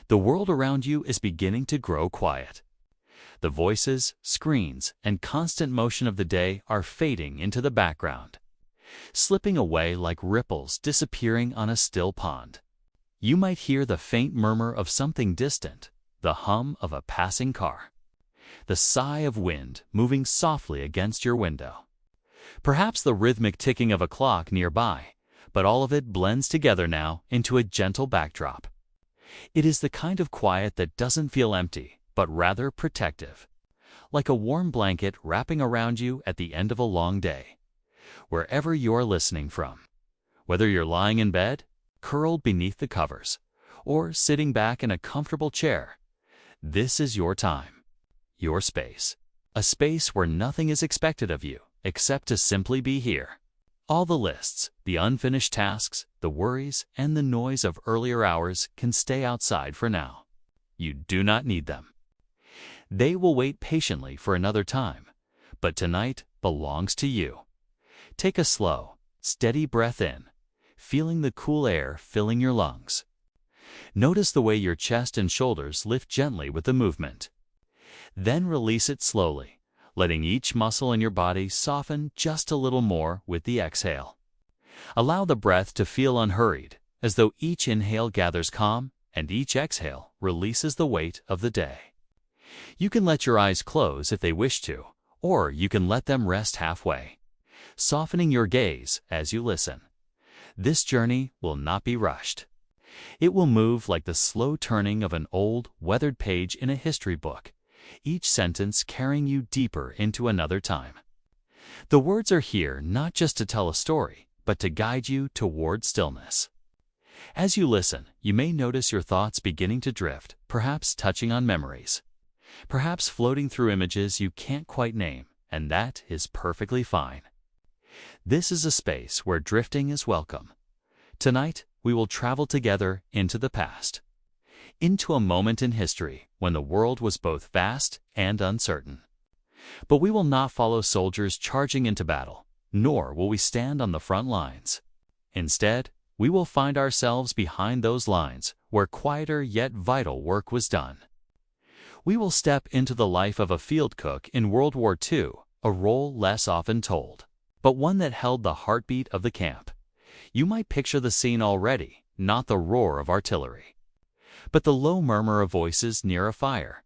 The world around you is beginning to grow quiet. The voices, screens, and constant motion of the day are fading into the background, slipping away like ripples disappearing on a still pond. You might hear the faint murmur of something distant, the hum of a passing car, the sigh of wind moving softly against your window. Perhaps the rhythmic ticking of a clock nearby, but all of it blends together now into a gentle backdrop. It is the kind of quiet that doesn't feel empty, but rather protective, like a warm blanket wrapping around you at the end of a long day. Wherever you're listening from, whether you're lying in bed, curled beneath the covers, or sitting back in a comfortable chair, this is your time, your space, a space where nothing is expected of you except to simply be here. All the lists, the unfinished tasks, the worries, and the noise of earlier hours can stay outside for now. You do not need them. They will wait patiently for another time, but tonight belongs to you. Take a slow, steady breath in, feeling the cool air filling your lungs. Notice the way your chest and shoulders lift gently with the movement. Then release it slowly, letting each muscle in your body soften just a little more with the exhale. Allow the breath to feel unhurried, as though each inhale gathers calm and each exhale releases the weight of the day. You can let your eyes close if they wish to, or you can let them rest halfway, softening your gaze as you listen. This journey will not be rushed. It will move like the slow turning of an old, weathered page in a history book, each sentence carrying you deeper into another time. The words are here not just to tell a story, but to guide you toward stillness. As you listen, you may notice your thoughts beginning to drift, perhaps touching on memories, perhaps floating through images you can't quite name, and that is perfectly fine. This is a space where drifting is welcome. Tonight, we will travel together into the past, into a moment in history when the world was both vast and uncertain. But we will not follow soldiers charging into battle, nor will we stand on the front lines. Instead, we will find ourselves behind those lines where quieter yet vital work was done. We will step into the life of a field cook in World War II, a role less often told, but one that held the heartbeat of the camp. You might picture the scene already, not the roar of artillery, but the low murmur of voices near a fire,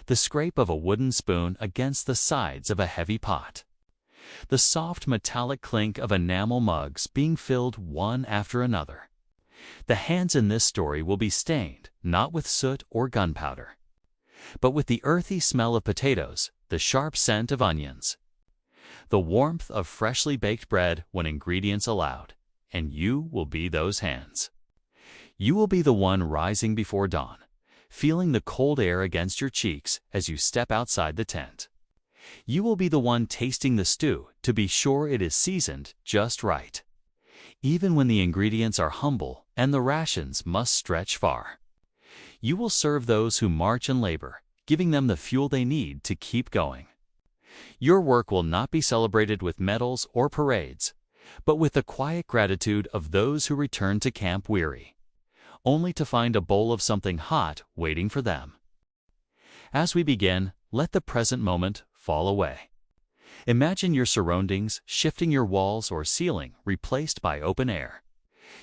the scrape of a wooden spoon against the sides of a heavy pot, the soft metallic clink of enamel mugs being filled one after another. The hands in this story will be stained, not with soot or gunpowder, but with the earthy smell of potatoes, the sharp scent of onions, the warmth of freshly baked bread when ingredients allowed, and you will be those hands. You will be the one rising before dawn, feeling the cold air against your cheeks as you step outside the tent. You will be the one tasting the stew to be sure it is seasoned just right, even when the ingredients are humble and the rations must stretch far. You will serve those who march and labor, giving them the fuel they need to keep going. Your work will not be celebrated with medals or parades, but with the quiet gratitude of those who return to camp weary, only to find a bowl of something hot waiting for them. As we begin, let the present moment fall away. Imagine your surroundings shifting, your walls or ceiling replaced by open air,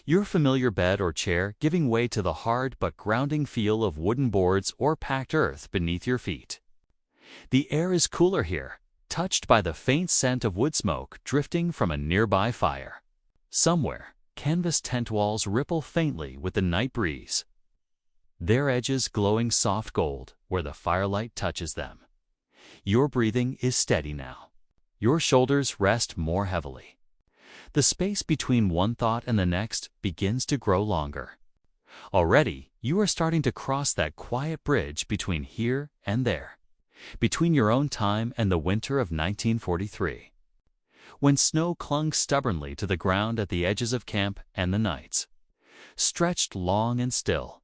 your familiar bed or chair giving way to the hard but grounding feel of wooden boards or packed earth beneath your feet. The air is cooler here, touched by the faint scent of wood smoke drifting from a nearby fire. Somewhere, canvas tent walls ripple faintly with the night breeze, their edges glowing soft gold where the firelight touches them. Your breathing is steady now. Your shoulders rest more heavily. The space between one thought and the next begins to grow longer. Already, you are starting to cross that quiet bridge between here and there, between your own time and the winter of 1943, when snow clung stubbornly to the ground at the edges of camp and the nights stretched long and still.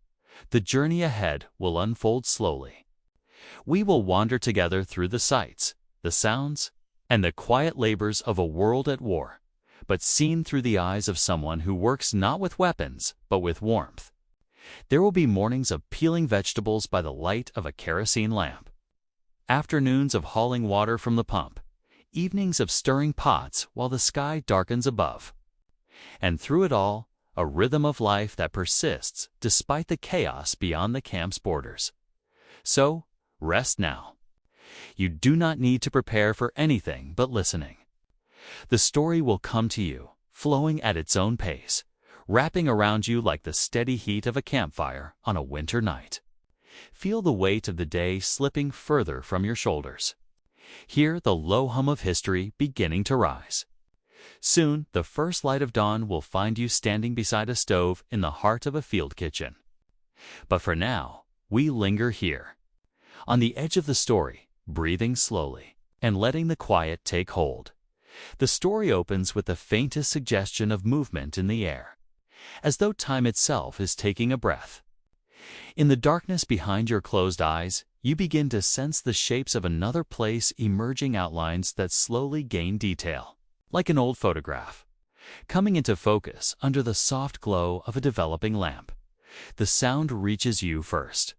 The journey ahead will unfold slowly. We will wander together through the sights, the sounds, and the quiet labors of a world at war, but seen through the eyes of someone who works not with weapons, but with warmth. There will be mornings of peeling vegetables by the light of a kerosene lamp, afternoons of hauling water from the pump, evenings of stirring pots while the sky darkens above. And through it all, a rhythm of life that persists despite the chaos beyond the camp's borders. So, rest now. You do not need to prepare for anything but listening. The story will come to you, flowing at its own pace, wrapping around you like the steady heat of a campfire on a winter night. Feel the weight of the day slipping further from your shoulders. Hear the low hum of history beginning to rise. Soon, the first light of dawn will find you standing beside a stove in the heart of a field kitchen. But for now, we linger here, on the edge of the story, breathing slowly and letting the quiet take hold. The story opens with the faintest suggestion of movement in the air, as though time itself is taking a breath. In the darkness behind your closed eyes, you begin to sense the shapes of another place emerging, outlines that slowly gain detail, like an old photograph, coming into focus under the soft glow of a developing lamp. The sound reaches you first,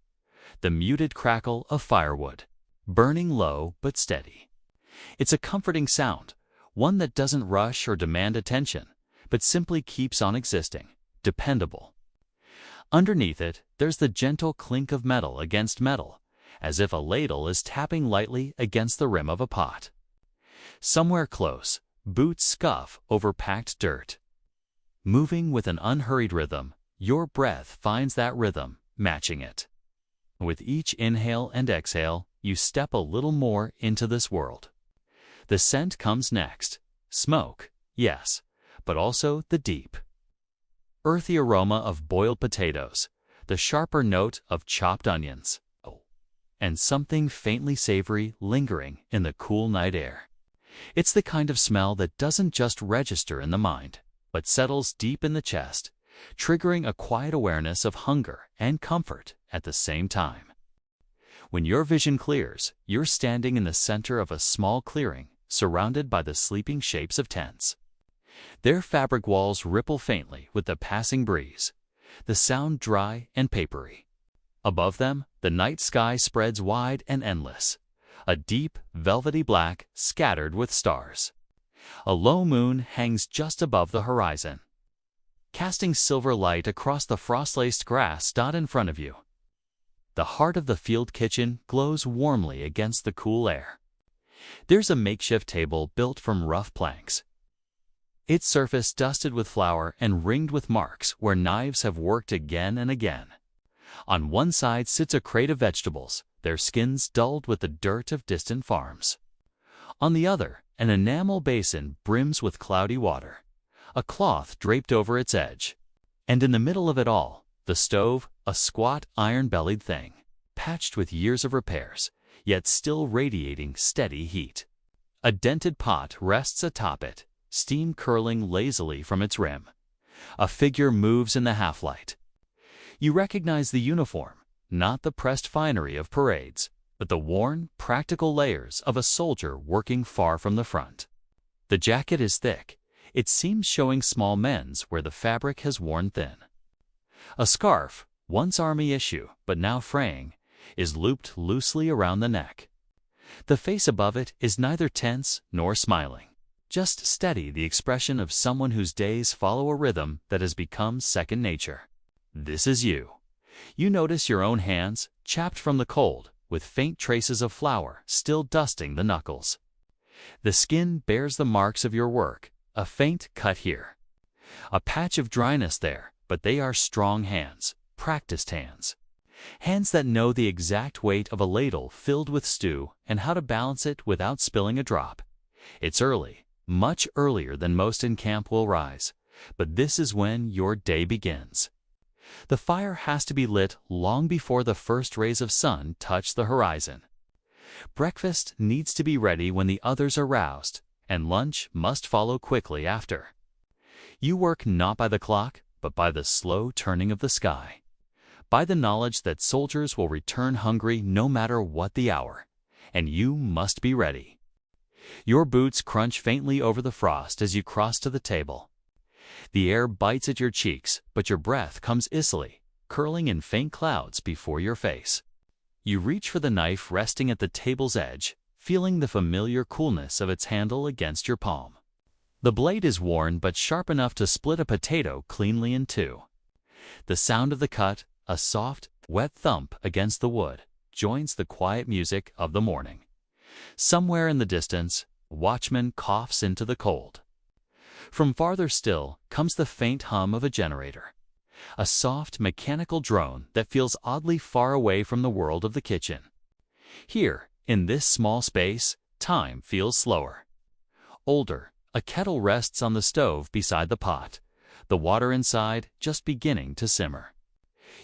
the muted crackle of firewood, burning low but steady. It's a comforting sound, one that doesn't rush or demand attention, but simply keeps on existing, dependable. Underneath it, there's the gentle clink of metal against metal, as if a ladle is tapping lightly against the rim of a pot. Somewhere close, boots scuff over packed dirt. Moving with an unhurried rhythm, your breath finds that rhythm, matching it. With each inhale and exhale, you step a little more into this world. The scent comes next. Smoke, yes, but also the deep, earthy aroma of boiled potatoes, the sharper note of chopped onions, and something faintly savory lingering in the cool night air. It's the kind of smell that doesn't just register in the mind, but settles deep in the chest, triggering a quiet awareness of hunger and comfort at the same time. When your vision clears, you're standing in the center of a small clearing, surrounded by the sleeping shapes of tents. Their fabric walls ripple faintly with the passing breeze, the sound dry and papery. Above them, the night sky spreads wide and endless, a deep, velvety black scattered with stars. A low moon hangs just above the horizon, casting silver light across the frost-laced grass dot in front of you. The heart of the field kitchen glows warmly against the cool air. There's a makeshift table built from rough planks, its surface dusted with flour and ringed with marks where knives have worked again and again. On one side sits a crate of vegetables, their skins dulled with the dirt of distant farms. On the other, an enamel basin brims with cloudy water, a cloth draped over its edge. And in the middle of it all, the stove, a squat, iron-bellied thing, patched with years of repairs, yet still radiating steady heat. A dented pot rests atop it, steam curling lazily from its rim. A figure moves in the half-light. You recognize the uniform, not the pressed finery of parades, but the worn, practical layers of a soldier working far from the front. The jacket is thick. It seems showing small mends where the fabric has worn thin. A scarf, once army issue but now fraying, is looped loosely around the neck. The face above it is neither tense nor smiling, just steady, the expression of someone whose days follow a rhythm that has become second nature. This is you. You notice your own hands, chapped from the cold, with faint traces of flour still dusting the knuckles. The skin bears the marks of your work, a faint cut here, a patch of dryness there, but they are strong hands, practiced hands. Hands that know the exact weight of a ladle filled with stew and how to balance it without spilling a drop. It's early, much earlier than most in camp will rise, but this is when your day begins. The fire has to be lit long before the first rays of sun touch the horizon. Breakfast needs to be ready when the others are roused, and lunch must follow quickly after. You work not by the clock, but by the slow turning of the sky, by the knowledge that soldiers will return hungry no matter what the hour, and you must be ready. Your boots crunch faintly over the frost as you cross to the table. The air bites at your cheeks, but your breath comes easily, curling in faint clouds before your face. You reach for the knife resting at the table's edge, feeling the familiar coolness of its handle against your palm. The blade is worn but sharp enough to split a potato cleanly in two. The sound of the cut, a soft, wet thump against the wood, joins the quiet music of the morning. Somewhere in the distance, a watchman coughs into the cold. From farther still comes the faint hum of a generator, a soft mechanical drone that feels oddly far away from the world of the kitchen. Here, in this small space, time feels slower. Older, a kettle rests on the stove beside the pot, the water inside just beginning to simmer.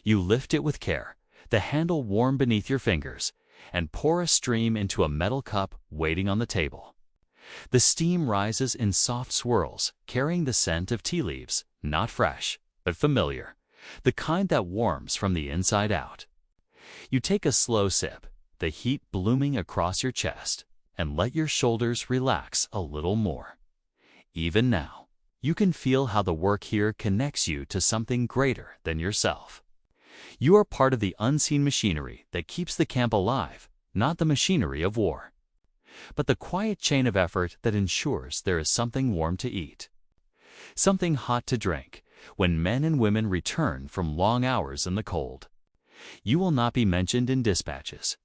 You lift it with care, the handle warm beneath your fingers, and pour a stream into a metal cup waiting on the table. The steam rises in soft swirls, carrying the scent of tea leaves, not fresh, but familiar, the kind that warms from the inside out. You take a slow sip, the heat blooming across your chest, and let your shoulders relax a little more. Even now, you can feel how the work here connects you to something greater than yourself. You are part of the unseen machinery that keeps the camp alive, not the machinery of war, but the quiet chain of effort that ensures there is something warm to eat, something hot to drink, when men and women return from long hours in the cold. You will not be mentioned in dispatches,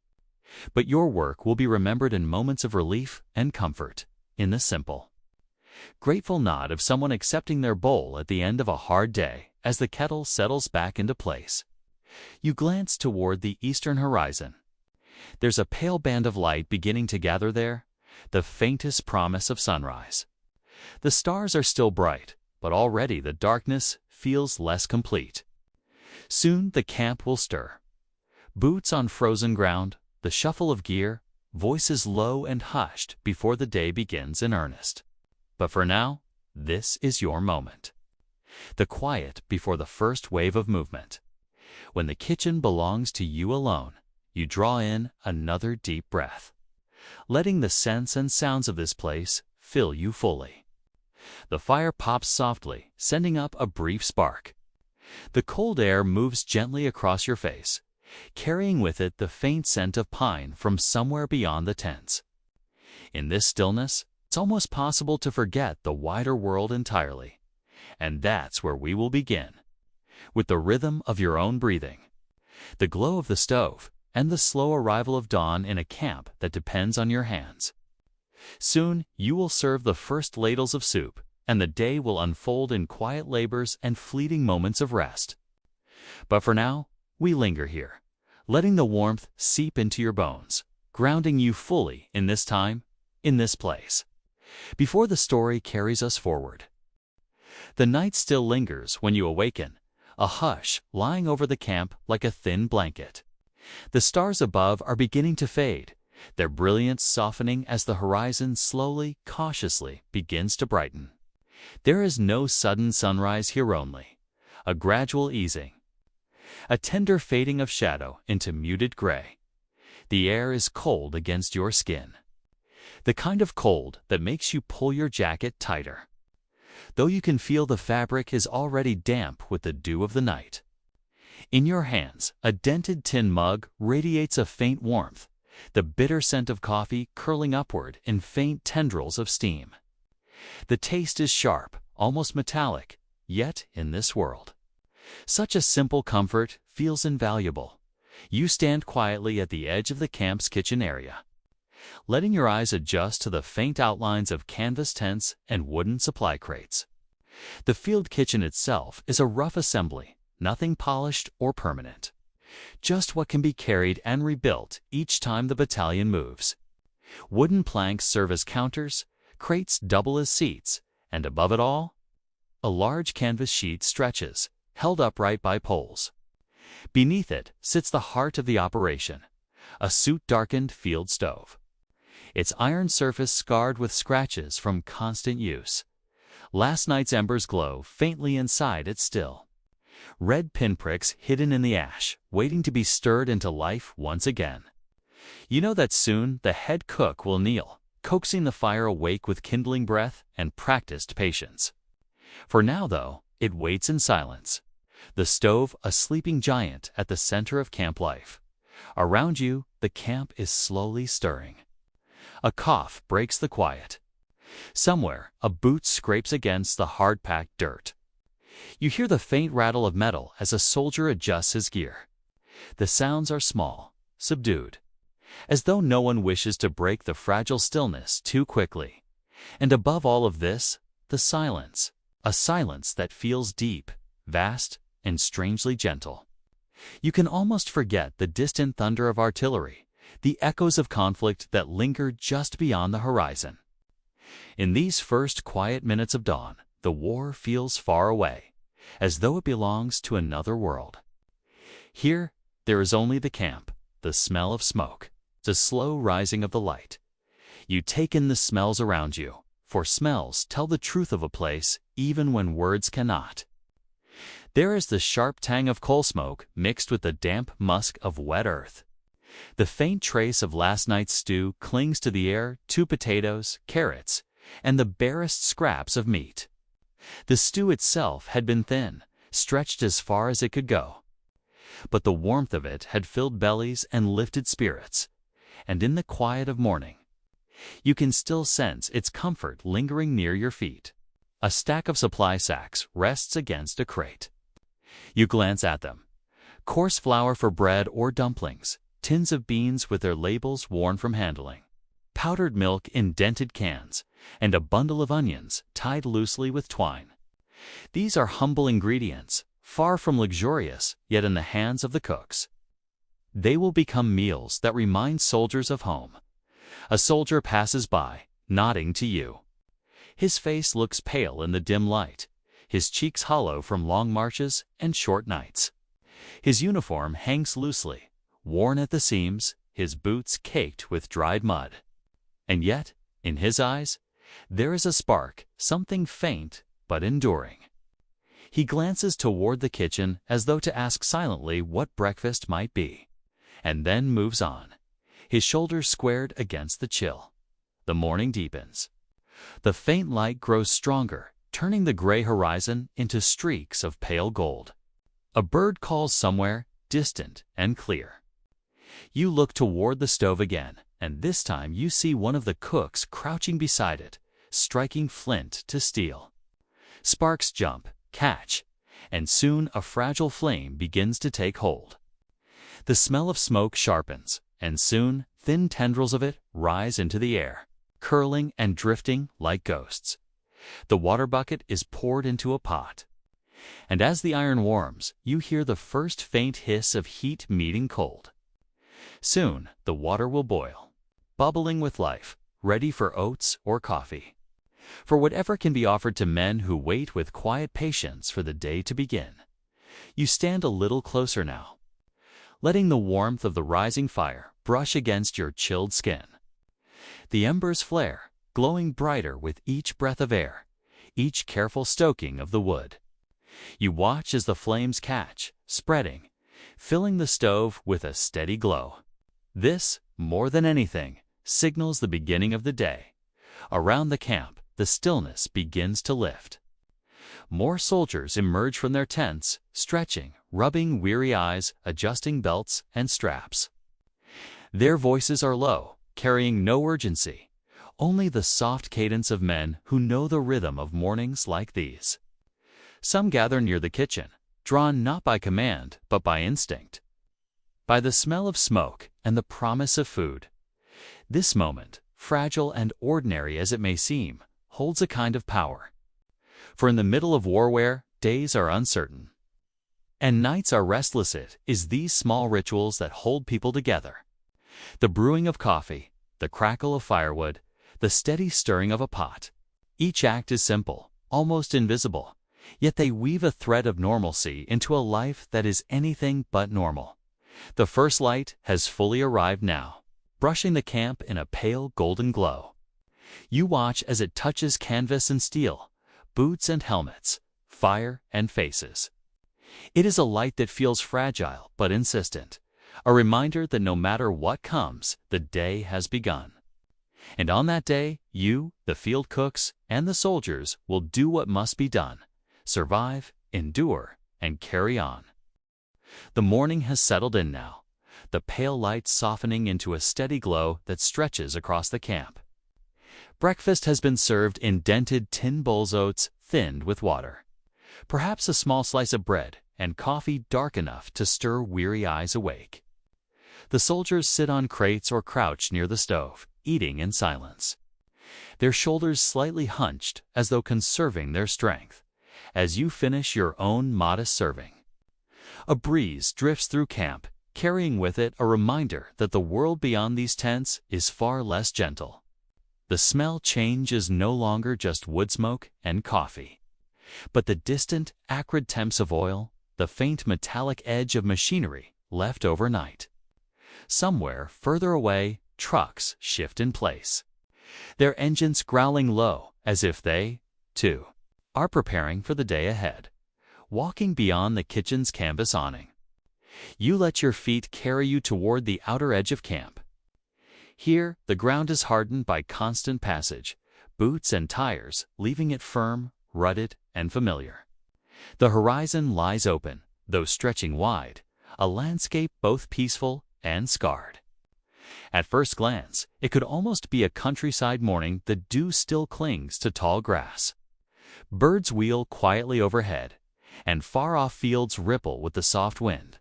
but your work will be remembered in moments of relief and comfort, in the simple, grateful nod of someone accepting their bowl at the end of a hard day as the kettle settles back into place. You glance toward the eastern horizon. There's a pale band of light beginning to gather there, the faintest promise of sunrise. The stars are still bright, but already the darkness feels less complete. Soon the camp will stir. Boots on frozen ground, the shuffle of gear, voices low and hushed before the day begins in earnest. But for now, this is your moment. The quiet before the first wave of movement. When the kitchen belongs to you alone, you draw in another deep breath, letting the scents and sounds of this place fill you fully. The fire pops softly, sending up a brief spark. The cold air moves gently across your face, carrying with it the faint scent of pine from somewhere beyond the tents. In this stillness, it's almost possible to forget the wider world entirely. And that's where we will begin, with the rhythm of your own breathing, the glow of the stove, and the slow arrival of dawn in a camp that depends on your hands. Soon you will serve the first ladles of soup, and the day will unfold in quiet labors and fleeting moments of rest. But for now, we linger here, letting the warmth seep into your bones, grounding you fully in this time, in this place, before the story carries us forward. The night still lingers when you awaken, a hush lying over the camp like a thin blanket. The stars above are beginning to fade, their brilliance softening as the horizon slowly, cautiously begins to brighten. There is no sudden sunrise here, only a gradual easing, a tender fading of shadow into muted gray. The air is cold against your skin, the kind of cold that makes you pull your jacket tighter, though you can feel the fabric is already damp with the dew of the night. In your hands, a dented tin mug radiates a faint warmth, the bitter scent of coffee curling upward in faint tendrils of steam. The taste is sharp, almost metallic, yet in this world, such a simple comfort feels invaluable. You stand quietly at the edge of the camp's kitchen area, letting your eyes adjust to the faint outlines of canvas tents and wooden supply crates. The field kitchen itself is a rough assembly, nothing polished or permanent, just what can be carried and rebuilt each time the battalion moves. Wooden planks serve as counters, crates double as seats, and above it all, a large canvas sheet stretches, held upright by poles. Beneath it sits the heart of the operation, a soot-darkened field stove, its iron surface scarred with scratches from constant use. Last night's embers glow faintly inside it still, red pinpricks hidden in the ash, waiting to be stirred into life once again. You know that soon the head cook will kneel, coaxing the fire awake with kindling breath and practiced patience. For now, though, it waits in silence, The stove, a sleeping giant at the center of camp life. Around you, the camp is slowly stirring. A cough breaks the quiet. Somewhere, a boot scrapes against the hard-packed dirt. You hear the faint rattle of metal as a soldier adjusts his gear. The sounds are small, subdued, as though no one wishes to break the fragile stillness too quickly. And above all of this, the silence, a silence that feels deep, vast, and strangely gentle. You can almost forget the distant thunder of artillery, the echoes of conflict that linger just beyond the horizon. In these first quiet minutes of dawn, the war feels far away, as though it belongs to another world. Here, there is only the camp, the smell of smoke, the slow rising of the light. You take in the smells around you, for smells tell the truth of a place even when words cannot. There is the sharp tang of coal smoke mixed with the damp musk of wet earth. The faint trace of last night's stew clings to the air, 2 potatoes, carrots, and the barest scraps of meat. The stew itself had been thin, stretched as far as it could go. But the warmth of it had filled bellies and lifted spirits, and in the quiet of morning, you can still sense its comfort lingering near your feet. A stack of supply sacks rests against a crate. You glance at them. Coarse flour for bread or dumplings, tins of beans with their labels worn from handling, powdered milk in dented cans, and a bundle of onions tied loosely with twine. These are humble ingredients, far from luxurious, yet in the hands of the cooks. They will become meals that remind soldiers of home. A soldier passes by, nodding to you. His face looks pale in the dim light, his cheeks hollow from long marches and short nights. His uniform hangs loosely, worn at the seams, his boots caked with dried mud. And yet, in his eyes, there is a spark, something faint but enduring. He glances toward the kitchen as though to ask silently what breakfast might be, and then moves on, his shoulders squared against the chill. The morning deepens. The faint light grows stronger, turning the gray horizon into streaks of pale gold. A bird calls somewhere, distant and clear. You look toward the stove again, and this time you see one of the cooks crouching beside it, striking flint to steel. Sparks jump, catch, and soon a fragile flame begins to take hold. The smell of smoke sharpens, and soon thin tendrils of it rise into the air, curling and drifting like ghosts. The water bucket is poured into a pot, and as the iron warms, you hear the first faint hiss of heat meeting cold. Soon the water will boil, bubbling with life, ready for oats or coffee, for whatever can be offered to men who wait with quiet patience for the day to begin. You stand a little closer now, letting the warmth of the rising fire brush against your chilled skin. The embers flare, glowing brighter with each breath of air, each careful stoking of the wood. You watch as the flames catch, spreading, filling the stove with a steady glow. This, more than anything, signals the beginning of the day. Around the camp, the stillness begins to lift. More soldiers emerge from their tents, stretching, rubbing weary eyes, adjusting belts and straps. Their voices are low, carrying no urgency, only the soft cadence of men who know the rhythm of mornings like these. Some gather near the kitchen, drawn not by command but by instinct, by the smell of smoke and the promise of food. This moment, fragile and ordinary as it may seem, holds a kind of power. For in the middle of warfare, days are uncertain, and nights are restless. It is these small rituals that hold people together. The brewing of coffee, the crackle of firewood, the steady stirring of a pot. Each act is simple, almost invisible, yet they weave a thread of normalcy into a life that is anything but normal. The first light has fully arrived now, brushing the camp in a pale golden glow. You watch as it touches canvas and steel, boots and helmets, fire and faces. It is a light that feels fragile but insistent, a reminder that no matter what comes, the day has begun. And on that day, you, the field cooks, and the soldiers will do what must be done, survive, endure, and carry on. The morning has settled in now, the pale light softening into a steady glow that stretches across the camp. Breakfast has been served in dented tin bowls, oats thinned with water, perhaps a small slice of bread, and coffee dark enough to stir weary eyes awake. The soldiers sit on crates or crouch near the stove, eating in silence, their shoulders slightly hunched as though conserving their strength, as you finish your own modest serving. A breeze drifts through camp, carrying with it a reminder that the world beyond these tents is far less gentle. The smell change is no longer just wood smoke and coffee, but the distant, acrid temps of oil, the faint metallic edge of machinery left overnight. Somewhere further away, trucks shift in place, their engines growling low as if they, too, are preparing for the day ahead. Walking beyond the kitchen's canvas awning, you let your feet carry you toward the outer edge of camp. Here, the ground is hardened by constant passage, boots and tires leaving it firm, rutted, and familiar. The horizon lies open, though stretching wide, a landscape both peaceful and scarred. At first glance, it could almost be a countryside morning. The dew still clings to tall grass. Birds wheel quietly overhead, and far-off fields ripple with the soft wind.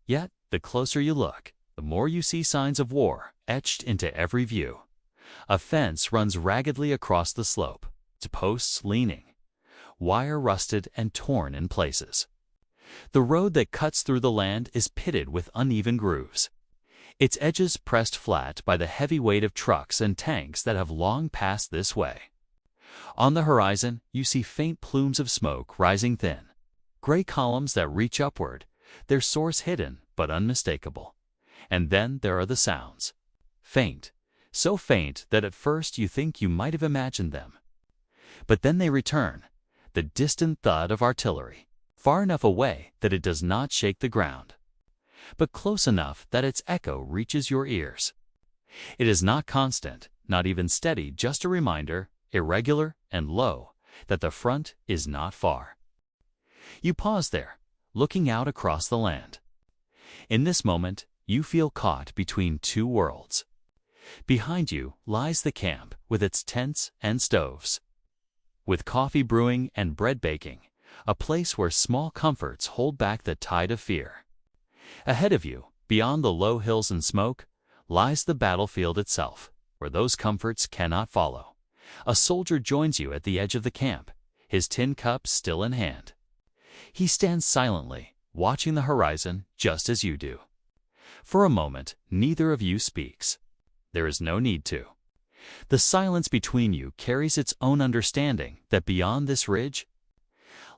Yet, the closer you look, the more you see signs of war etched into every view. A fence runs raggedly across the slope, its posts leaning, wire rusted and torn in places. The road that cuts through the land is pitted with uneven grooves, its edges pressed flat by the heavy weight of trucks and tanks that have long passed this way. On the horizon, you see faint plumes of smoke rising thin, gray columns that reach upward, their source hidden but unmistakable. And then there are the sounds. Faint, so faint that at first you think you might have imagined them. But then they return, the distant thud of artillery, far enough away that it does not shake the ground, but close enough that its echo reaches your ears. It is not constant, not even steady, just a reminder, irregular and low, that the front is not far. You pause there, looking out across the land. In this moment, you feel caught between two worlds. Behind you lies the camp with its tents and stoves, with coffee brewing and bread baking, a place where small comforts hold back the tide of fear. Ahead of you, beyond the low hills and smoke, lies the battlefield itself, where those comforts cannot follow. A soldier joins you at the edge of the camp, his tin cup still in hand. He stands silently, watching the horizon just as you do. For a moment, neither of you speaks. There is no need to. The silence between you carries its own understanding that beyond this ridge,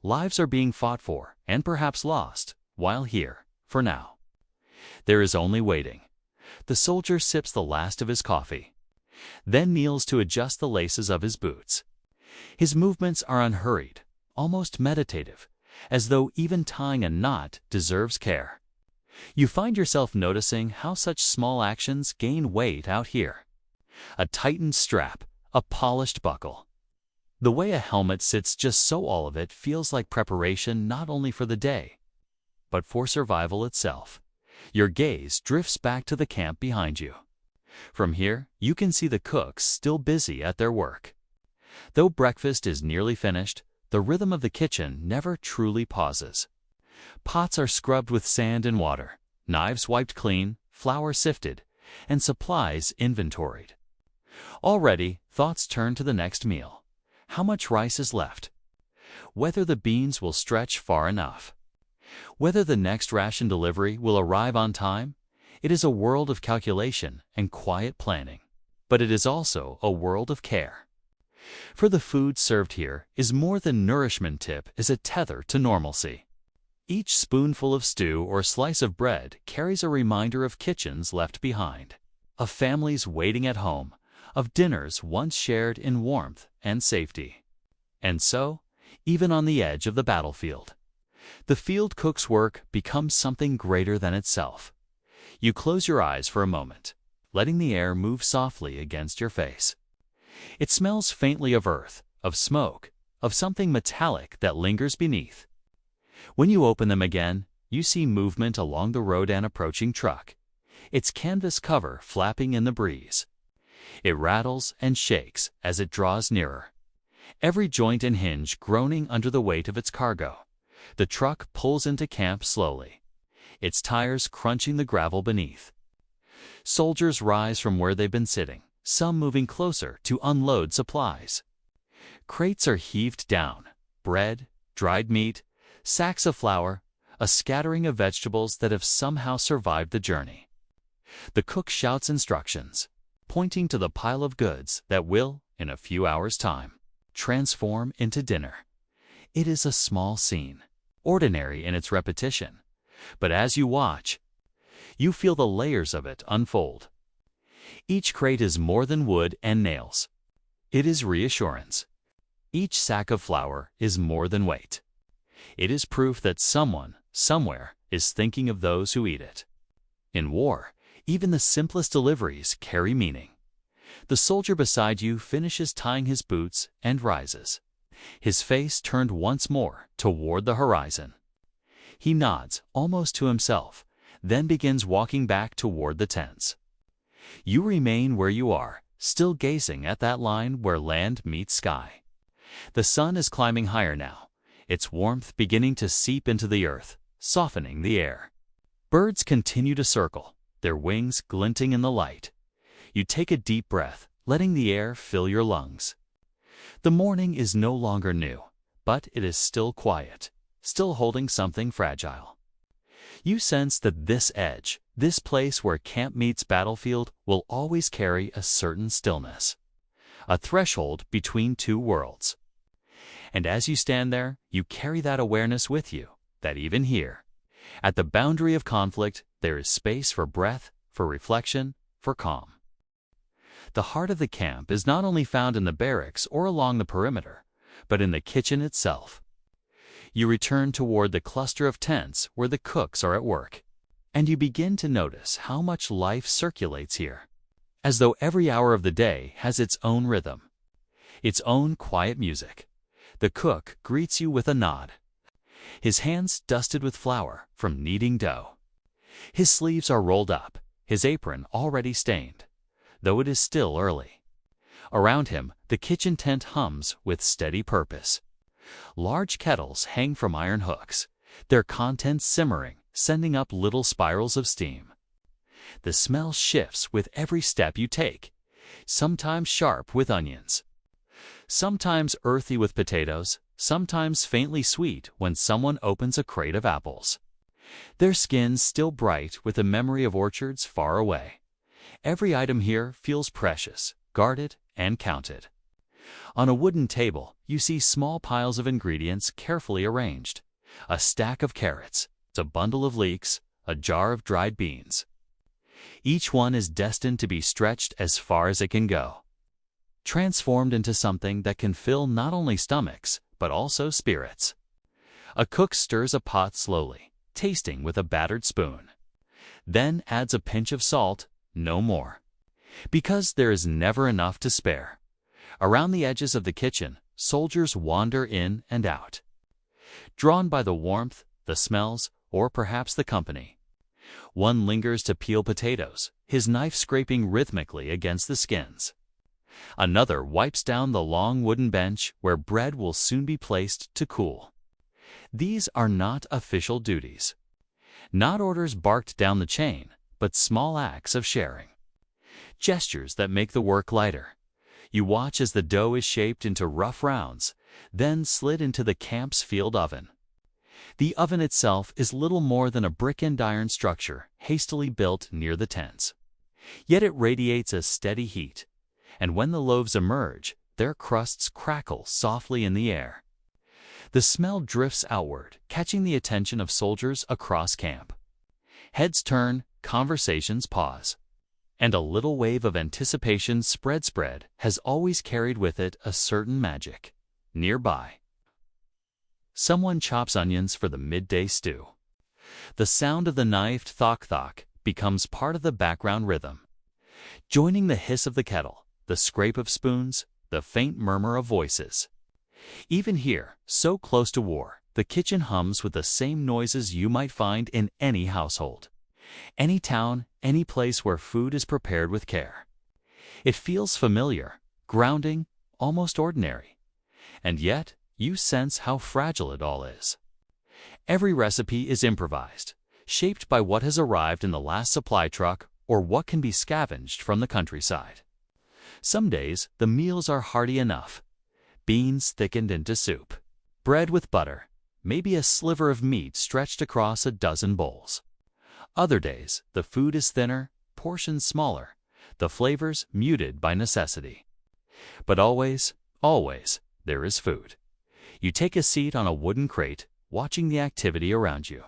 lives are being fought for and perhaps lost, while here, for now, there is only waiting. The soldier sips the last of his coffee, then kneels to adjust the laces of his boots. His movements are unhurried, almost meditative, as though even tying a knot deserves care. You find yourself noticing how such small actions gain weight out here. A tightened strap, a polished buckle. The way a helmet sits just so all of it feels like preparation not only for the day, but for survival itself. Your gaze drifts back to the camp behind you. From here, you can see the cooks still busy at their work. Though breakfast is nearly finished, the rhythm of the kitchen never truly pauses. Pots are scrubbed with sand and water, knives wiped clean, flour sifted, and supplies inventoried. Already, thoughts turn to the next meal. How much rice is left? Whether the beans will stretch far enough? Whether the next ration delivery will arrive on time? It is a world of calculation and quiet planning, but it is also a world of care. For the food served here is more than nourishment. Tip is a tether to normalcy. Each spoonful of stew or slice of bread carries a reminder of kitchens left behind, of families waiting at home, of dinners once shared in warmth and safety. And so, even on the edge of the battlefield, the field cook's work becomes something greater than itself. You close your eyes for a moment, letting the air move softly against your face. It smells faintly of earth, of smoke, of something metallic that lingers beneath. When you open them again, you see movement along the road and approaching truck, its canvas cover flapping in the breeze. It rattles and shakes as it draws nearer, every joint and hinge groaning under the weight of its cargo. The truck pulls into camp slowly, its tires crunching the gravel beneath. Soldiers rise from where they've been sitting, some moving closer to unload supplies. Crates are heaved down, bread, dried meat, sacks of flour, a scattering of vegetables that have somehow survived the journey. The cook shouts instructions, pointing to the pile of goods that will, in a few hours' time, transform into dinner. It is a small scene, ordinary in its repetition, but as you watch, you feel the layers of it unfold. Each crate is more than wood and nails. It is reassurance. Each sack of flour is more than weight. It is proof that someone, somewhere, is thinking of those who eat it. In war, even the simplest deliveries carry meaning. The soldier beside you finishes tying his boots and rises, his face turned once more toward the horizon. He nods, almost to himself, then begins walking back toward the tents. You remain where you are, still gazing at that line where land meets sky. The sun is climbing higher now, its warmth beginning to seep into the earth, softening the air. Birds continue to circle, their wings glinting in the light. You take a deep breath, letting the air fill your lungs. The morning is no longer new, but it is still quiet, still holding something fragile. You sense that this edge, this place where camp meets battlefield, will always carry a certain stillness, a threshold between two worlds. And as you stand there, you carry that awareness with you, that even here, at the boundary of conflict, there is space for breath, for reflection, for calm. The heart of the camp is not only found in the barracks or along the perimeter, but in the kitchen itself. You return toward the cluster of tents where the cooks are at work, and you begin to notice how much life circulates here, as though every hour of the day has its own rhythm, its own quiet music. The cook greets you with a nod, his hands dusted with flour from kneading dough. His sleeves are rolled up, his apron already stained, though it is still early. Around him, the kitchen tent hums with steady purpose. Large kettles hang from iron hooks, their contents simmering, sending up little spirals of steam. The smell shifts with every step you take, sometimes sharp with onions, sometimes earthy with potatoes, sometimes faintly sweet when someone opens a crate of apples. Their skins still bright with the memory of orchards far away. Every item here feels precious, guarded, and counted. On a wooden table, you see small piles of ingredients carefully arranged. A stack of carrots, a bundle of leeks, a jar of dried beans. Each one is destined to be stretched as far as it can go, transformed into something that can fill not only stomachs, but also spirits. A cook stirs a pot slowly, tasting with a battered spoon, then adds a pinch of salt, no more, because there is never enough to spare. Around the edges of the kitchen, soldiers wander in and out, drawn by the warmth, the smells, or perhaps the company. One lingers to peel potatoes, his knife scraping rhythmically against the skins. Another wipes down the long wooden bench where bread will soon be placed to cool. These are not official duties, not orders barked down the chain, but small acts of sharing, gestures that make the work lighter. You watch as the dough is shaped into rough rounds, then slid into the camp's field oven. The oven itself is little more than a brick and iron structure hastily built near the tents. Yet it radiates a steady heat, and when the loaves emerge, their crusts crackle softly in the air. The smell drifts outward, catching the attention of soldiers across camp. Heads turn, conversations pause, and a little wave of anticipation spread has always carried with it a certain magic. Nearby, someone chops onions for the midday stew. The sound of the knife thok-thok becomes part of the background rhythm, joining the hiss of the kettle, the scrape of spoons, the faint murmur of voices. Even here, so close to war, the kitchen hums with the same noises you might find in any household, any town, any place where food is prepared with care. It feels familiar, grounding, almost ordinary. And yet, you sense how fragile it all is. Every recipe is improvised, shaped by what has arrived in the last supply truck or what can be scavenged from the countryside. Some days, the meals are hearty enough. Beans thickened into soup, bread with butter, maybe a sliver of meat stretched across a dozen bowls. Other days, the food is thinner, portions smaller, the flavors muted by necessity. But always, always, there is food. You take a seat on a wooden crate, watching the activity around you.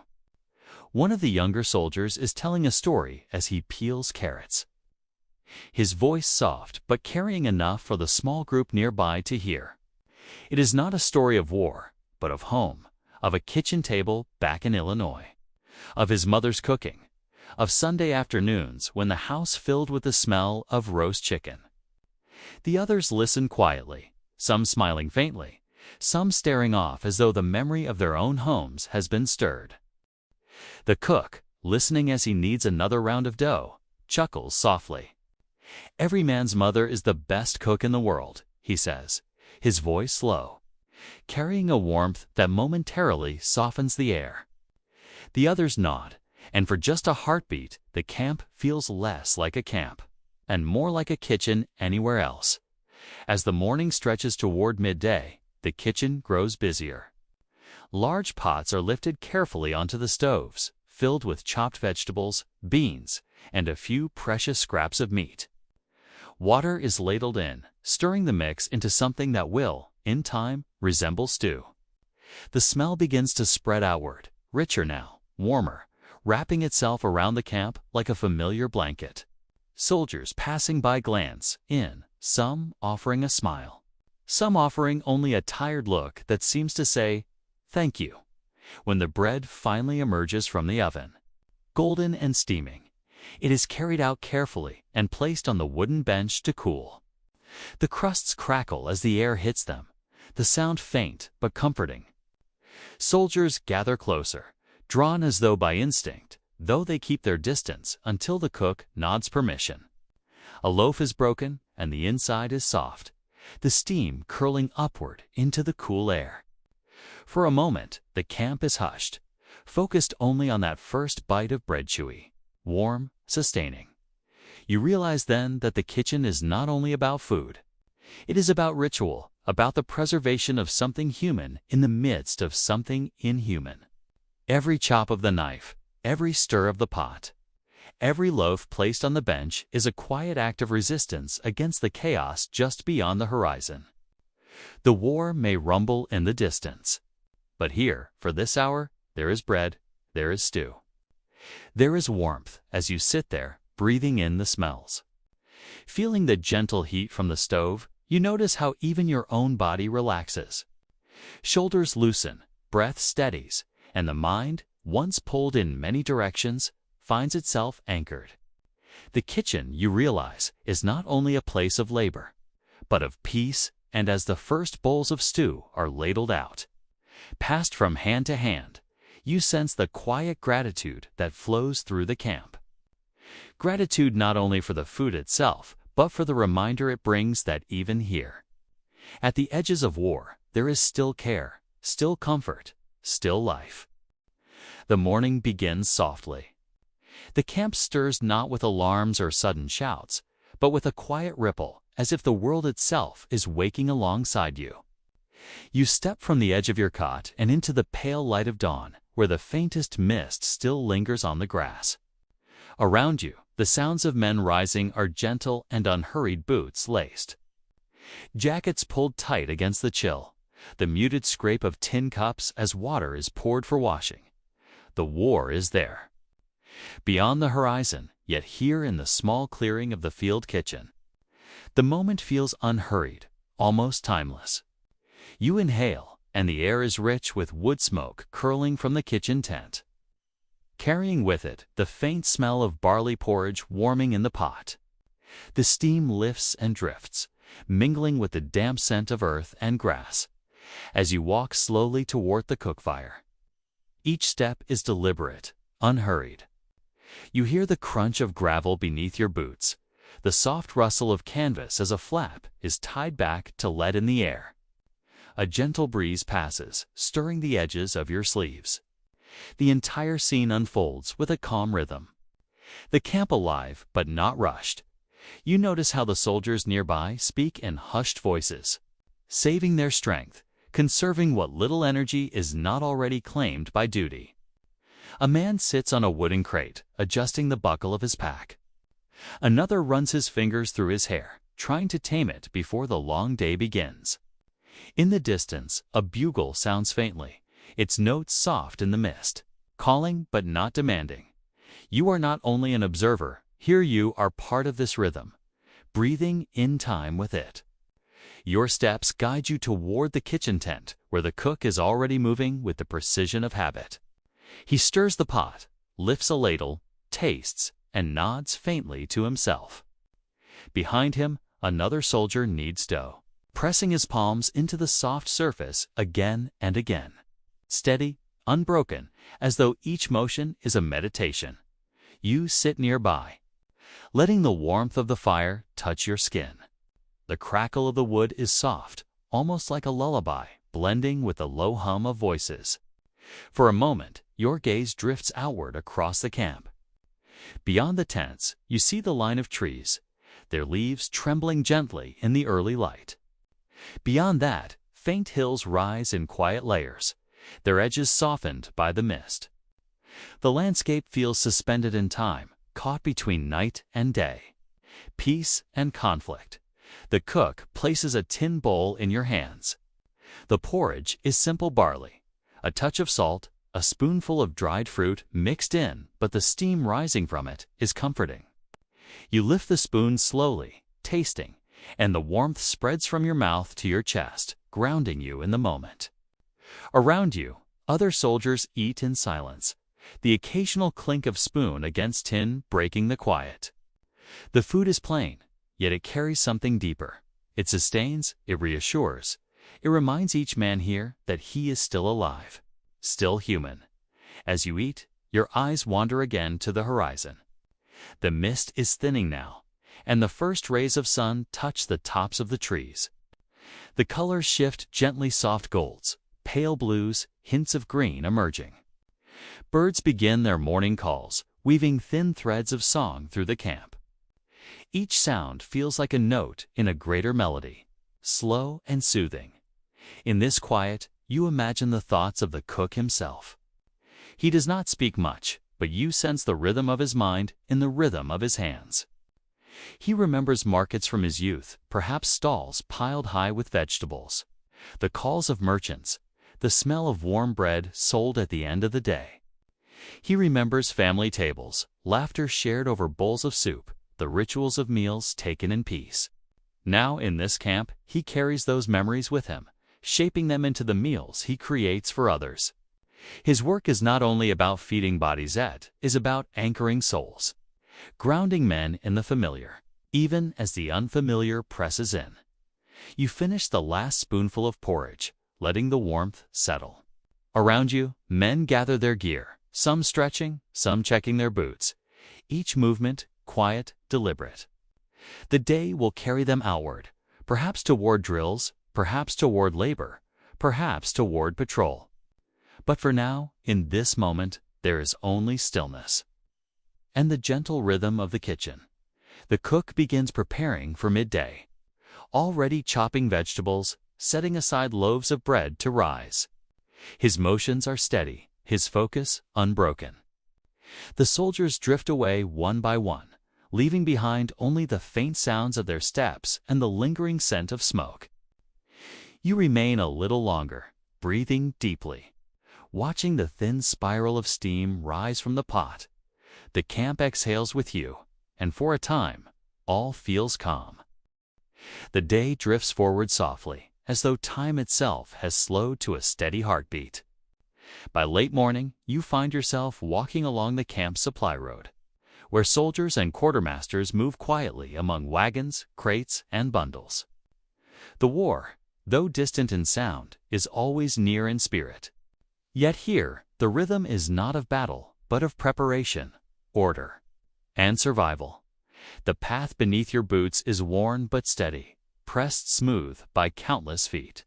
One of the younger soldiers is telling a story as he peels carrots. His voice soft, but carrying enough for the small group nearby to hear. It is not a story of war, but of home, of a kitchen table back in Illinois, of his mother's cooking, of Sunday afternoons when the house filled with the smell of roast chicken. The others listen quietly, some smiling faintly, some staring off as though the memory of their own homes has been stirred. The cook, listening as he kneads another round of dough, chuckles softly. "Every man's mother is the best cook in the world," he says, his voice low, carrying a warmth that momentarily softens the air. The others nod, and for just a heartbeat, the camp feels less like a camp, and more like a kitchen anywhere else. As the morning stretches toward midday, the kitchen grows busier. Large pots are lifted carefully onto the stoves, filled with chopped vegetables, beans, and a few precious scraps of meat. Water is ladled in, stirring the mix into something that will, in time, resemble stew. The smell begins to spread outward, richer now, warmer, wrapping itself around the camp like a familiar blanket. Soldiers passing by glance in, some offering a smile, some offering only a tired look that seems to say, "Thank you," when the bread finally emerges from the oven. Golden and steaming, it is carried out carefully and placed on the wooden bench to cool. The crusts crackle as the air hits them, the sound faint but comforting. Soldiers gather closer, drawn as though by instinct, though they keep their distance until the cook nods permission. A loaf is broken, and the inside is soft, the steam curling upward into the cool air. For a moment, the camp is hushed, focused only on that first bite of bread chewy, warm, sustaining. You realize then that the kitchen is not only about food. It is about ritual, about the preservation of something human in the midst of something inhuman. Every chop of the knife, every stir of the pot, every loaf placed on the bench is a quiet act of resistance against the chaos just beyond the horizon. The war may rumble in the distance, but here, for this hour, there is bread, there is stew. There is warmth as you sit there, breathing in the smells. Feeling the gentle heat from the stove, you notice how even your own body relaxes. Shoulders loosen, breath steadies, and the mind, once pulled in many directions, finds itself anchored. The kitchen, you realize, is not only a place of labor, but of peace, and as the first bowls of stew are ladled out, passed from hand to hand, you sense the quiet gratitude that flows through the camp. Gratitude not only for the food itself, but for the reminder it brings that even here, at the edges of war, there is still care, still comfort, still life. The morning begins softly. The camp stirs not with alarms or sudden shouts, but with a quiet ripple, as if the world itself is waking alongside you. You step from the edge of your cot and into the pale light of dawn, where the faintest mist still lingers on the grass. Around you, the sounds of men rising are gentle and unhurried boots laced. Jackets pulled tight against the chill, the muted scrape of tin cups as water is poured for washing. The war is there. Beyond the horizon, yet here in the small clearing of the field kitchen. The moment feels unhurried, almost timeless. You inhale, and the air is rich with wood smoke curling from the kitchen tent, carrying with it the faint smell of barley porridge warming in the pot. The steam lifts and drifts, mingling with the damp scent of earth and grass, as you walk slowly toward the cookfire. Each step is deliberate, unhurried. You hear the crunch of gravel beneath your boots, the soft rustle of canvas as a flap is tied back to let in the air. A gentle breeze passes, stirring the edges of your sleeves. The entire scene unfolds with a calm rhythm. The camp alive, but not rushed. You notice how the soldiers nearby speak in hushed voices, saving their strength, conserving what little energy is not already claimed by duty. A man sits on a wooden crate, adjusting the buckle of his pack. Another runs his fingers through his hair, trying to tame it before the long day begins. In the distance, a bugle sounds faintly, its notes soft in the mist, calling but not demanding. You are not only an observer, here you are part of this rhythm, breathing in time with it. Your steps guide you toward the kitchen tent, where the cook is already moving with the precision of habit. He stirs the pot, lifts a ladle, tastes, and nods faintly to himself. Behind him, another soldier kneads dough, pressing his palms into the soft surface again and again. Steady, unbroken, as though each motion is a meditation. You sit nearby, letting the warmth of the fire touch your skin. The crackle of the wood is soft, almost like a lullaby, blending with the low hum of voices. For a moment, your gaze drifts outward across the camp. Beyond the tents, you see the line of trees, their leaves trembling gently in the early light. Beyond that, faint hills rise in quiet layers, their edges softened by the mist. The landscape feels suspended in time, caught between night and day, peace and conflict. The cook places a tin bowl in your hands. The porridge is simple barley, a touch of salt, a spoonful of dried fruit mixed in, but the steam rising from it is comforting. You lift the spoon slowly, tasting, and the warmth spreads from your mouth to your chest, grounding you in the moment. Around you, other soldiers eat in silence, the occasional clink of spoon against tin breaking the quiet. The food is plain, yet it carries something deeper. It sustains, it reassures. It reminds each man here that he is still alive, still human. As you eat, your eyes wander again to the horizon. The mist is thinning now, and the first rays of sun touch the tops of the trees. The colors shift gently, soft golds, pale blues, hints of green emerging. Birds begin their morning calls, weaving thin threads of song through the camp. Each sound feels like a note in a greater melody, slow and soothing. In this quiet, you imagine the thoughts of the cook himself. He does not speak much, but you sense the rhythm of his mind in the rhythm of his hands. He remembers markets from his youth, perhaps stalls piled high with vegetables, the calls of merchants, the smell of warm bread sold at the end of the day. He remembers family tables, laughter shared over bowls of soup, the rituals of meals taken in peace. Now, in this camp, he carries those memories with him, shaping them into the meals he creates for others. His work is not only about feeding bodies, it is about anchoring souls, grounding men in the familiar, even as the unfamiliar presses in. You finish the last spoonful of porridge, letting the warmth settle. Around you, men gather their gear, some stretching, some checking their boots, each movement quiet, deliberate. The day will carry them outward, perhaps toward drills, perhaps toward labor, perhaps toward patrol. But for now, in this moment, there is only stillness and the gentle rhythm of the kitchen. The cook begins preparing for midday, already chopping vegetables, setting aside loaves of bread to rise. His motions are steady, his focus unbroken. The soldiers drift away one by one, leaving behind only the faint sounds of their steps and the lingering scent of smoke. You remain a little longer, breathing deeply, watching the thin spiral of steam rise from the pot. The camp exhales with you, and for a time, all feels calm. The day drifts forward softly, as though time itself has slowed to a steady heartbeat. By late morning, you find yourself walking along the camp supply road, where soldiers and quartermasters move quietly among wagons, crates, and bundles. The war, though distant in sound, is always near in spirit. Yet here, the rhythm is not of battle, but of preparation, order, and survival. The path beneath your boots is worn but steady, pressed smooth by countless feet.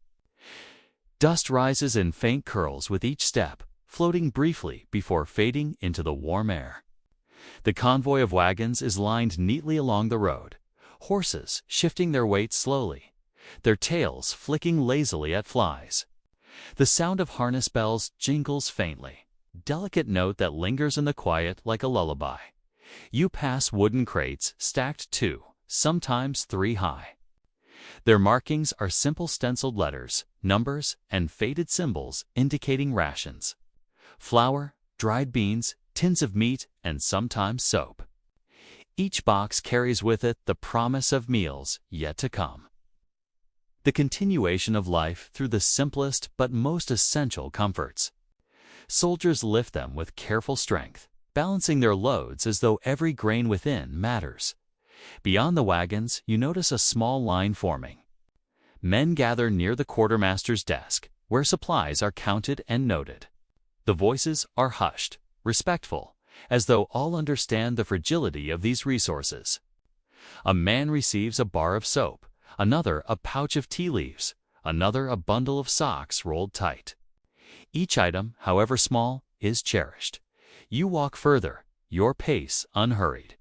Dust rises in faint curls with each step, floating briefly before fading into the warm air. The convoy of wagons is lined neatly along the road, horses shifting their weight slowly, their tails flicking lazily at flies. The sound of harness bells jingles faintly, delicate note that lingers in the quiet like a lullaby. You pass wooden crates stacked 2, sometimes 3 high. Their markings are simple stenciled letters, numbers, and faded symbols indicating rations. Flour, dried beans, tins of meat, and sometimes soap. Each box carries with it the promise of meals yet to come. The continuation of life through the simplest but most essential comforts. Soldiers lift them with careful strength, balancing their loads as though every grain within matters. Beyond the wagons, you notice a small line forming. Men gather near the quartermaster's desk, where supplies are counted and noted. The voices are hushed, respectful, as though all understand the fragility of these resources. A man receives a bar of soap, another a pouch of tea leaves, another a bundle of socks rolled tight. Each item, however small, is cherished. You walk further, your pace unhurried.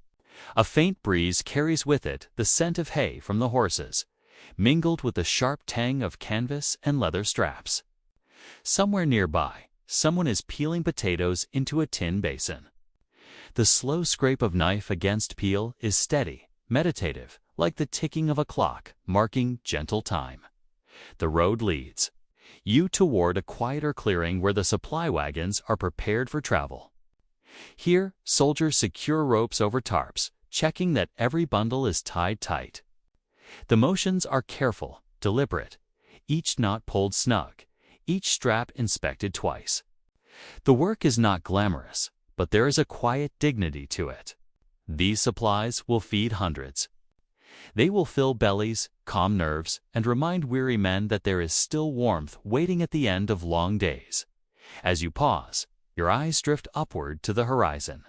A faint breeze carries with it the scent of hay from the horses, mingled with the sharp tang of canvas and leather straps. Somewhere nearby, someone is peeling potatoes into a tin basin. The slow scrape of knife against peel is steady, meditative, like the ticking of a clock, marking gentle time. The road leads you toward a quieter clearing where the supply wagons are prepared for travel. Here, soldiers secure ropes over tarps, checking that every bundle is tied tight. The motions are careful, deliberate, each knot pulled snug, each strap inspected twice. The work is not glamorous, but there is a quiet dignity to it. These supplies will feed hundreds. They will fill bellies, calm nerves, and remind weary men that there is still warmth waiting at the end of long days. As you pause, your eyes drift upward to the horizon.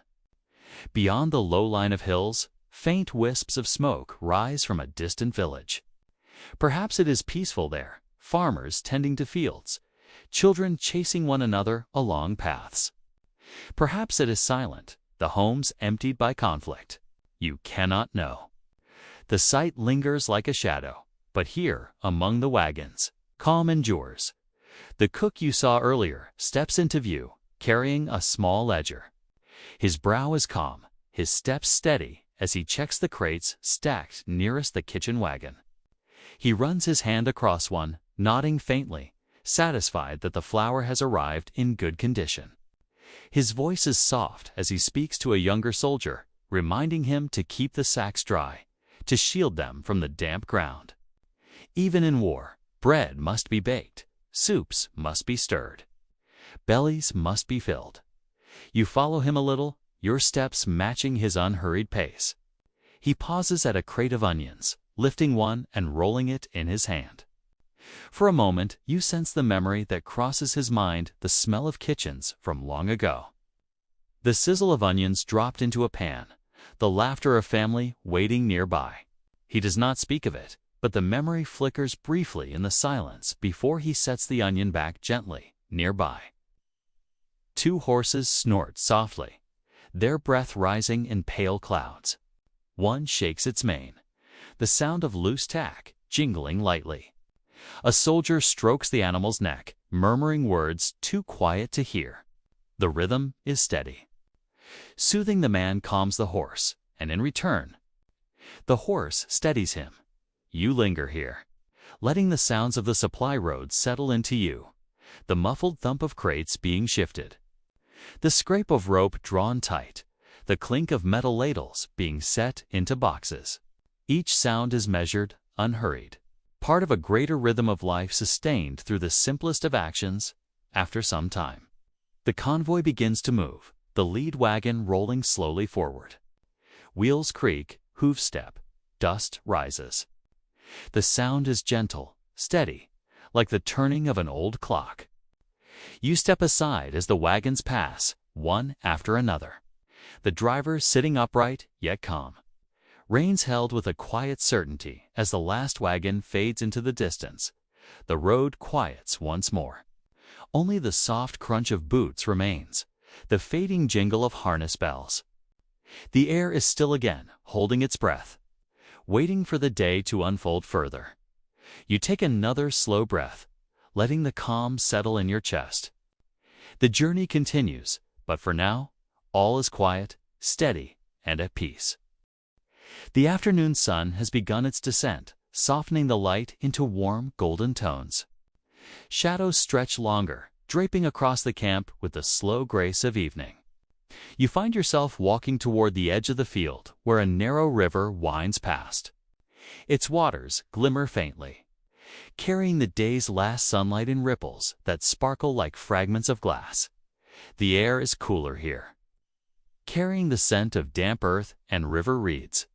Beyond the low line of hills, faint wisps of smoke rise from a distant village. Perhaps it is peaceful there, farmers tending to fields, children chasing one another along paths. Perhaps it is silent, the homes emptied by conflict. You cannot know. The sight lingers like a shadow, but here, among the wagons, calm endures. The cook you saw earlier steps into view, carrying a small ledger. His brow is calm, his steps steady as he checks the crates stacked nearest the kitchen wagon. He runs his hand across one, nodding faintly, satisfied that the flour has arrived in good condition. His voice is soft as he speaks to a younger soldier, reminding him to keep the sacks dry, to shield them from the damp ground. Even in war, bread must be baked, soups must be stirred, bellies must be filled. You follow him a little, your steps matching his unhurried pace. He pauses at a crate of onions, lifting one and rolling it in his hand. For a moment, you sense the memory that crosses his mind, the smell of kitchens from long ago. The sizzle of onions dropped into a pan, the laughter of family waiting nearby. He does not speak of it, but the memory flickers briefly in the silence before he sets the onion back gently, nearby. 2 horses snort softly, their breath rising in pale clouds. One shakes its mane, the sound of loose tack jingling lightly. A soldier strokes the animal's neck, murmuring words too quiet to hear. The rhythm is steady. Soothing the man calms the horse, and in return, the horse steadies him. You linger here, letting the sounds of the supply road settle into you, the muffled thump of crates being shifted, the scrape of rope drawn tight, the clink of metal ladles being set into boxes. Each sound is measured, unhurried, part of a greater rhythm of life sustained through the simplest of actions. After some time, the convoy begins to move, the lead wagon rolling slowly forward. Wheels creak, hooves step, dust rises. The sound is gentle, steady, like the turning of an old clock. You step aside as the wagons pass, one after another. The driver sitting upright, yet calm. Reins held with a quiet certainty as the last wagon fades into the distance. The road quiets once more. Only the soft crunch of boots remains, the fading jingle of harness bells. The air is still again, holding its breath, waiting for the day to unfold further. You take another slow breath, letting the calm settle in your chest. The journey continues, but for now, all is quiet, steady, and at peace. The afternoon sun has begun its descent, softening the light into warm, golden tones. Shadows stretch longer, draping across the camp with the slow grace of evening. You find yourself walking toward the edge of the field, where a narrow river winds past. Its waters glimmer faintly, carrying the day's last sunlight in ripples that sparkle like fragments of glass. The air is cooler here, carrying the scent of damp earth and river reeds.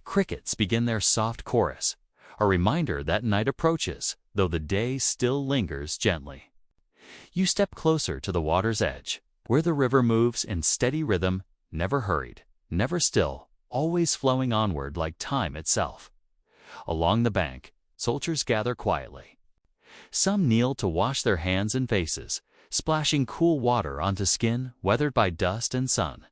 Crickets begin their soft chorus, a reminder that night approaches, though the day still lingers gently. You step closer to the water's edge, where the river moves in steady rhythm, never hurried, never still, always flowing onward like time itself. Along the bank, soldiers gather quietly. Some kneel to wash their hands and faces, splashing cool water onto skin weathered by dust and sun.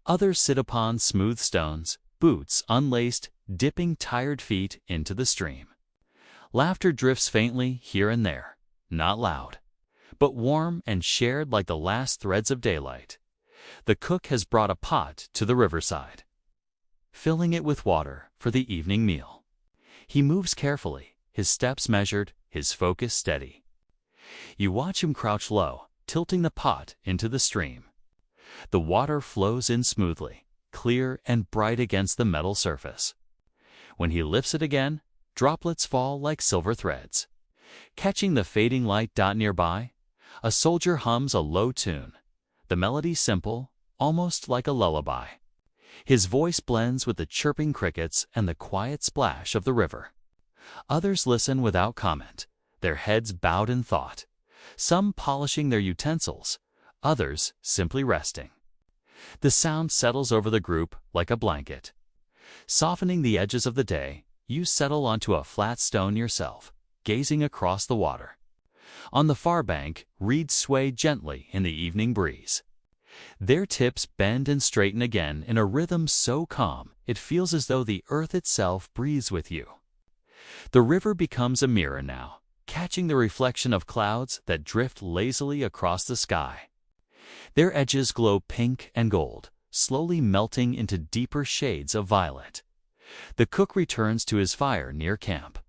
Others sit upon smooth stones, boots unlaced, dipping tired feet into the stream. Laughter drifts faintly here and there, not loud, but warm and shared like the last threads of daylight. The cook has brought a pot to the riverside, filling it with water for the evening meal. He moves carefully, his steps measured, his focus steady. You watch him crouch low, tilting the pot into the stream. The water flows in smoothly, clear and bright against the metal surface. When he lifts it again, droplets fall like silver threads. Catching the fading light dot nearby, a soldier hums a low tune, the melody simple, almost like a lullaby. His voice blends with the chirping crickets and the quiet splash of the river. Others listen without comment, their heads bowed in thought, some polishing their utensils, others simply resting. The sound settles over the group like a blanket. Softening the edges of the day, you settle onto a flat stone yourself, gazing across the water. On the far bank, reeds sway gently in the evening breeze. Their tips bend and straighten again in a rhythm so calm it feels as though the earth itself breathes with you. The river becomes a mirror now, catching the reflection of clouds that drift lazily across the sky. Their edges glow pink and gold, slowly melting into deeper shades of violet. The cook returns to his fire near camp,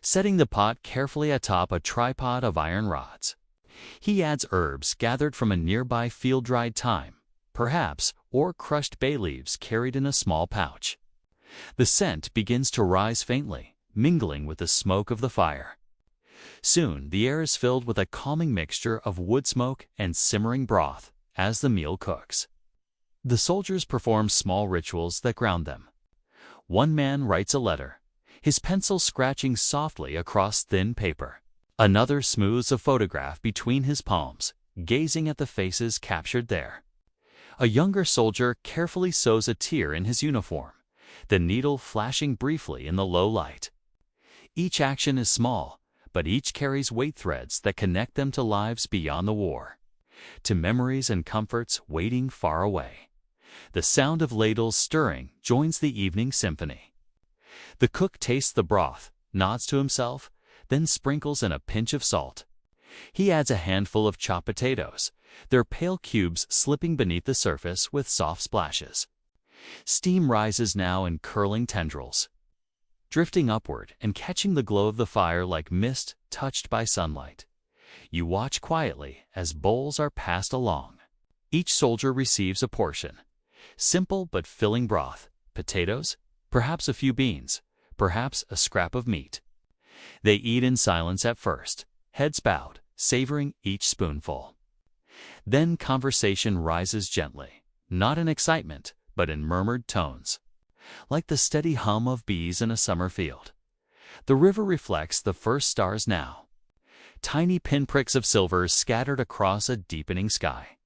setting the pot carefully atop a tripod of iron rods. He adds herbs gathered from a nearby field-dried thyme, perhaps, or crushed bay leaves carried in a small pouch. The scent begins to rise faintly, mingling with the smoke of the fire. Soon the air is filled with a calming mixture of wood smoke and simmering broth as the meal cooks. The soldiers perform small rituals that ground them. One man writes a letter, his pencil scratching softly across thin paper. Another smooths a photograph between his palms, gazing at the faces captured there. A younger soldier carefully sews a tear in his uniform, the needle flashing briefly in the low light. Each action is small, but each carries weight threads that connect them to lives beyond the war, to memories and comforts waiting far away. The sound of ladles stirring joins the evening symphony. The cook tastes the broth, nods to himself, then sprinkles in a pinch of salt. He adds a handful of chopped potatoes, their pale cubes slipping beneath the surface with soft splashes. Steam rises now in curling tendrils, drifting upward and catching the glow of the fire like mist touched by sunlight. You watch quietly as bowls are passed along. Each soldier receives a portion. Simple but filling broth, potatoes, perhaps a few beans, perhaps a scrap of meat. They eat in silence at first, heads bowed, savoring each spoonful. Then conversation rises gently, not in excitement, but in murmured tones, like the steady hum of bees in a summer field. The river reflects the first stars now. Tiny pinpricks of silver scattered across a deepening sky.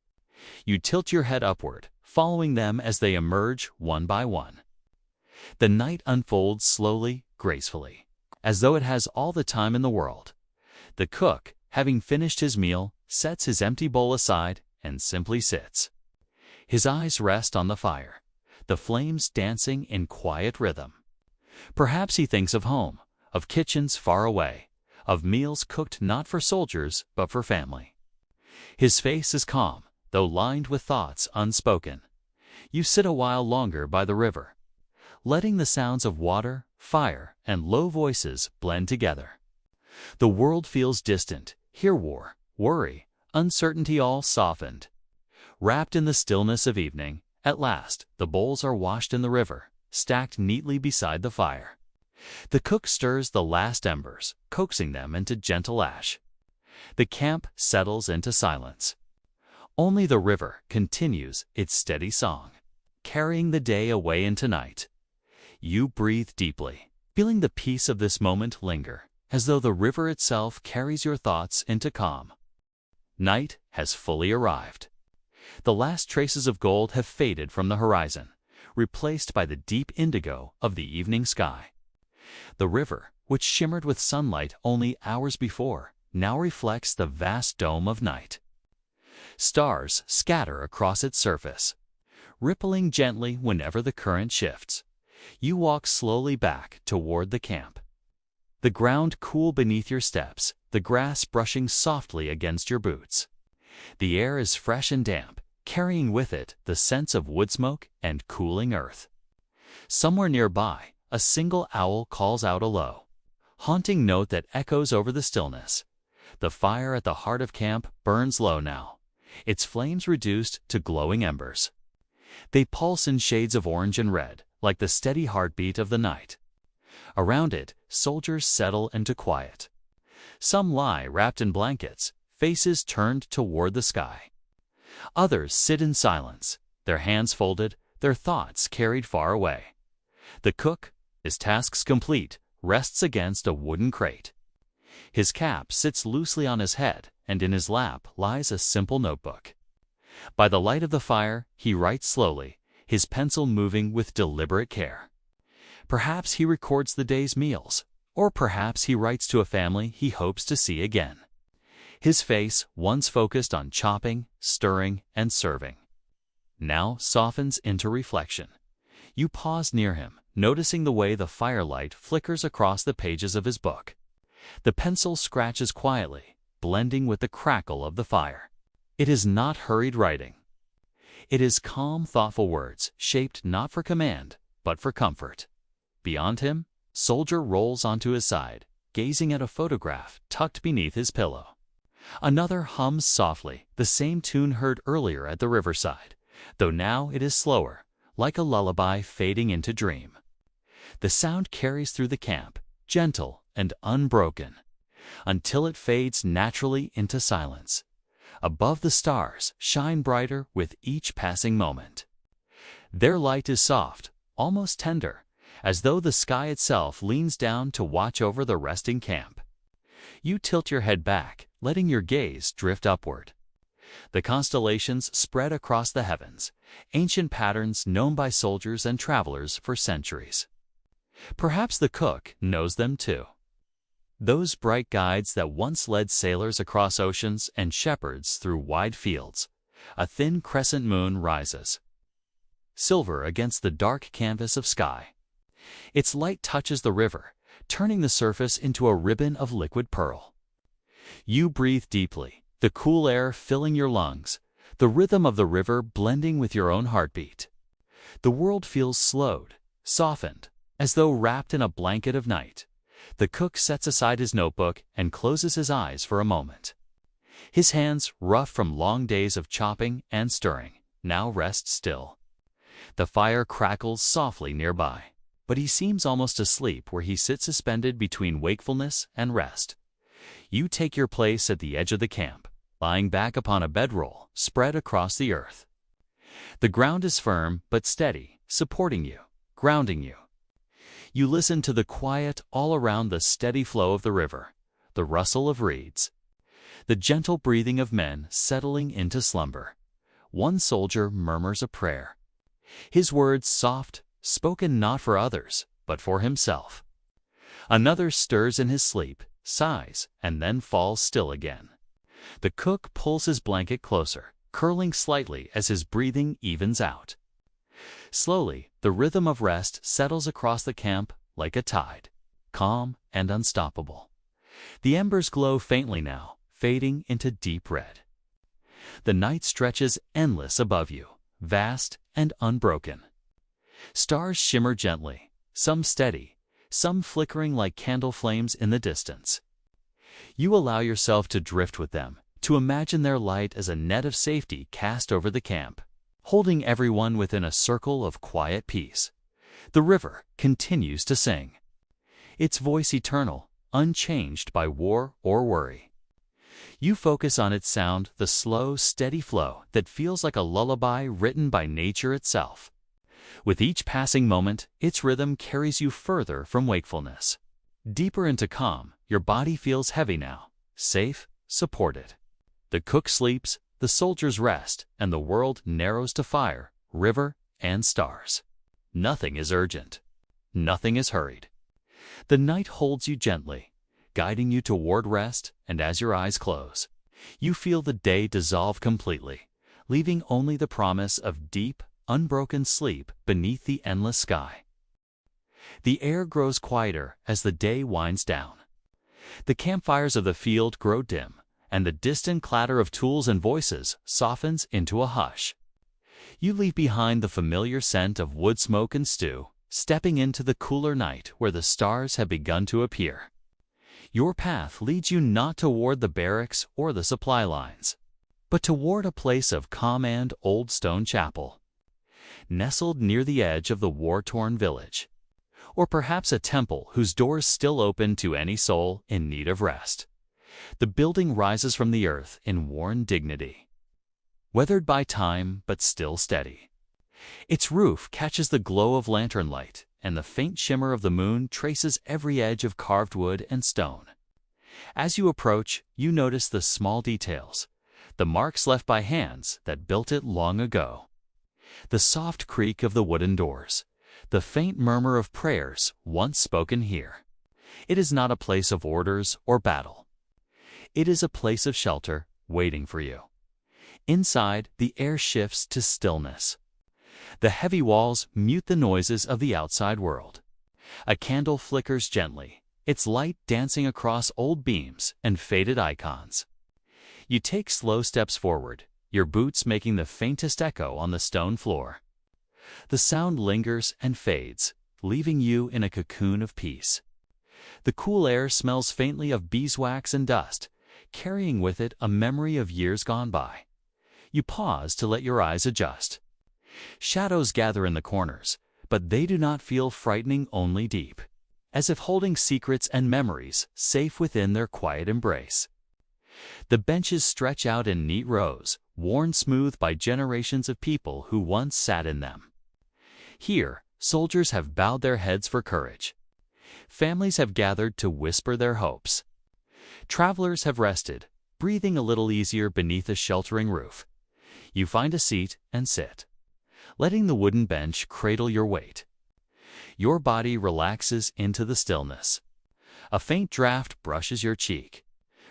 You tilt your head upward, following them as they emerge one by one. The night unfolds slowly, gracefully, as though it has all the time in the world. The cook, having finished his meal, sets his empty bowl aside and simply sits. His eyes rest on the fire, the flames dancing in quiet rhythm. Perhaps he thinks of home, of kitchens far away, of meals cooked not for soldiers but for family. His face is calm, though lined with thoughts unspoken. You sit a while longer by the river, letting the sounds of water, fire, and low voices blend together. The world feels distant. Here war, worry, uncertainty all softened. Wrapped in the stillness of evening, at last, the bowls are washed in the river, stacked neatly beside the fire. The cook stirs the last embers, coaxing them into gentle ash. The camp settles into silence. Only the river continues its steady song, carrying the day away into night. You breathe deeply, feeling the peace of this moment linger, as though the river itself carries your thoughts into calm. Night has fully arrived. The last traces of gold have faded from the horizon, replaced by the deep indigo of the evening sky. The river, which shimmered with sunlight only hours before, now reflects the vast dome of night. Stars scatter across its surface, rippling gently whenever the current shifts. You walk slowly back toward the camp. The ground cool beneath your steps, the grass brushing softly against your boots. The air is fresh and damp, carrying with it the sense of wood smoke and cooling earth. Somewhere nearby, a single owl calls out a low, haunting note that echoes over the stillness. The fire at the heart of camp burns low now, its flames reduced to glowing embers. They pulse in shades of orange and red, like the steady heartbeat of the night. Around it, soldiers settle into quiet. Some lie wrapped in blankets, faces turned toward the sky. Others sit in silence, their hands folded, their thoughts carried far away. The cook, his tasks complete, rests against a wooden crate. His cap sits loosely on his head, and in his lap lies a simple notebook. By the light of the fire, he writes slowly, his pencil moving with deliberate care. Perhaps he records the day's meals, or perhaps he writes to a family he hopes to see again. His face, once focused on chopping, stirring, and serving, now softens into reflection. You pause near him, noticing the way the firelight flickers across the pages of his book. The pencil scratches quietly, blending with the crackle of the fire. It is not hurried writing. It is calm, thoughtful words, shaped not for command, but for comfort. Beyond him, soldier rolls onto his side, gazing at a photograph tucked beneath his pillow. Another hums softly, the same tune heard earlier at the riverside, though now it is slower, like a lullaby fading into dream. The sound carries through the camp, gentle and unbroken, until it fades naturally into silence. Above, the stars shine brighter with each passing moment. Their light is soft, almost tender, as though the sky itself leans down to watch over the resting camp. You tilt your head back, letting your gaze drift upward. The constellations spread across the heavens, ancient patterns known by soldiers and travelers for centuries. Perhaps the cook knows them too. Those bright guides that once led sailors across oceans and shepherds through wide fields. A thin crescent moon rises, silver against the dark canvas of sky. Its light touches the river, turning the surface into a ribbon of liquid pearl. You breathe deeply, the cool air filling your lungs, the rhythm of the river blending with your own heartbeat. The world feels slowed, softened, as though wrapped in a blanket of night. The cook sets aside his notebook and closes his eyes for a moment. His hands, rough from long days of chopping and stirring, now rest still. The fire crackles softly nearby, but he seems almost asleep where he sits suspended between wakefulness and rest. You take your place at the edge of the camp, lying back upon a bedroll spread across the earth. The ground is firm but steady, supporting you, grounding you. You listen to the quiet all around, the steady flow of the river, the rustle of reeds, the gentle breathing of men settling into slumber. One soldier murmurs a prayer, his words soft, spoken not for others, but for himself. Another stirs in his sleep, sighs, and then falls still again. The cook pulls his blanket closer, curling slightly as his breathing evens out. Slowly, the rhythm of rest settles across the camp like a tide, calm and unstoppable. The embers glow faintly now, fading into deep red. The night stretches endless above you, vast and unbroken. Stars shimmer gently, some steady, some flickering like candle flames in the distance. You allow yourself to drift with them, to imagine their light as a net of safety cast over the camp, holding everyone within a circle of quiet peace. The river continues to sing, its voice eternal, unchanged by war or worry. You focus on its sound, the slow, steady flow that feels like a lullaby written by nature itself. With each passing moment, its rhythm carries you further from wakefulness. Deeper into calm, your body feels heavy now, safe, supported. The cook sleeps, the soldiers rest, and the world narrows to fire, river, and stars. Nothing is urgent. Nothing is hurried. The night holds you gently, guiding you toward rest, and as your eyes close, you feel the day dissolve completely, leaving only the promise of deep, unbroken sleep beneath the endless sky. The air grows quieter as the day winds down. The campfires of the field grow dim, and the distant clatter of tools and voices softens into a hush. You leave behind the familiar scent of wood smoke and stew, stepping into the cooler night where the stars have begun to appear. Your path leads you not toward the barracks or the supply lines, but toward a place of calm and old stone chapel, nestled near the edge of the war-torn village, or perhaps a temple whose doors still open to any soul in need of rest. The building rises from the earth in worn dignity, weathered by time but still steady. Its roof catches the glow of lantern light, and the faint shimmer of the moon traces every edge of carved wood and stone. As you approach, you notice the small details, the marks left by hands that built it long ago. The soft creak of the wooden doors, the faint murmur of prayers once spoken here. It is not a place of orders or battle. It is a place of shelter waiting for you. Inside, the air shifts to stillness. The heavy walls mute the noises of the outside world. A candle flickers gently, its light dancing across old beams and faded icons. You take slow steps forward, your boots making the faintest echo on the stone floor. The sound lingers and fades, leaving you in a cocoon of peace. The cool air smells faintly of beeswax and dust, carrying with it a memory of years gone by. You pause to let your eyes adjust. Shadows gather in the corners, but they do not feel frightening, only deep, as if holding secrets and memories safe within their quiet embrace. The benches stretch out in neat rows, worn smooth by generations of people who once sat in them. Here, soldiers have bowed their heads for courage. Families have gathered to whisper their hopes. Travelers have rested, breathing a little easier beneath a sheltering roof. You find a seat and sit, letting the wooden bench cradle your weight. Your body relaxes into the stillness. A faint draft brushes your cheek,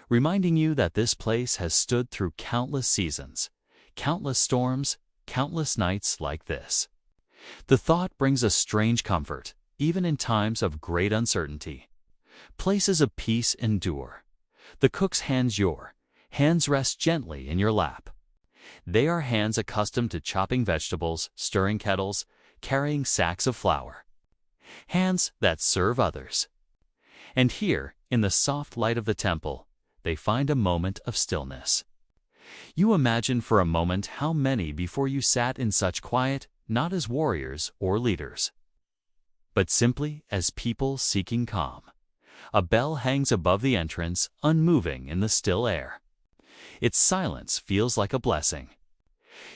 reminding you that this place has stood through countless seasons, countless storms, countless nights like this. The thought brings a strange comfort, even in times of great uncertainty. Places of peace endure. The cook's hands rest gently in your lap. They are hands accustomed to chopping vegetables, stirring kettles, carrying sacks of flour. Hands that serve others. And here, in the soft light of the temple, they find a moment of stillness. You imagine for a moment how many before you sat in such quiet, not as warriors or leaders, but simply as people seeking calm. A bell hangs above the entrance, unmoving in the still air. Its silence feels like a blessing.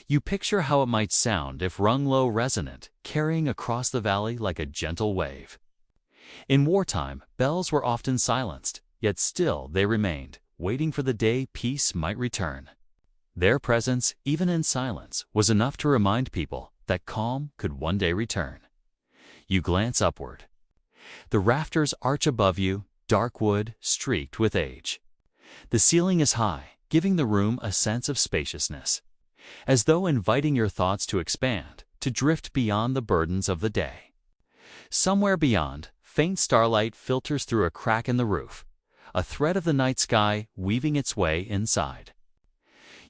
You picture how it might sound if rung low, resonant, carrying across the valley like a gentle wave. In wartime, bells were often silenced, yet still they remained, waiting for the day peace might return. Their presence, even in silence, was enough to remind people that calm could one day return. You glance upward. The rafters arch above you, dark wood streaked with age. The ceiling is high, giving the room a sense of spaciousness, as though inviting your thoughts to expand, to drift beyond the burdens of the day. Somewhere beyond, faint starlight filters through a crack in the roof, a thread of the night sky weaving its way inside.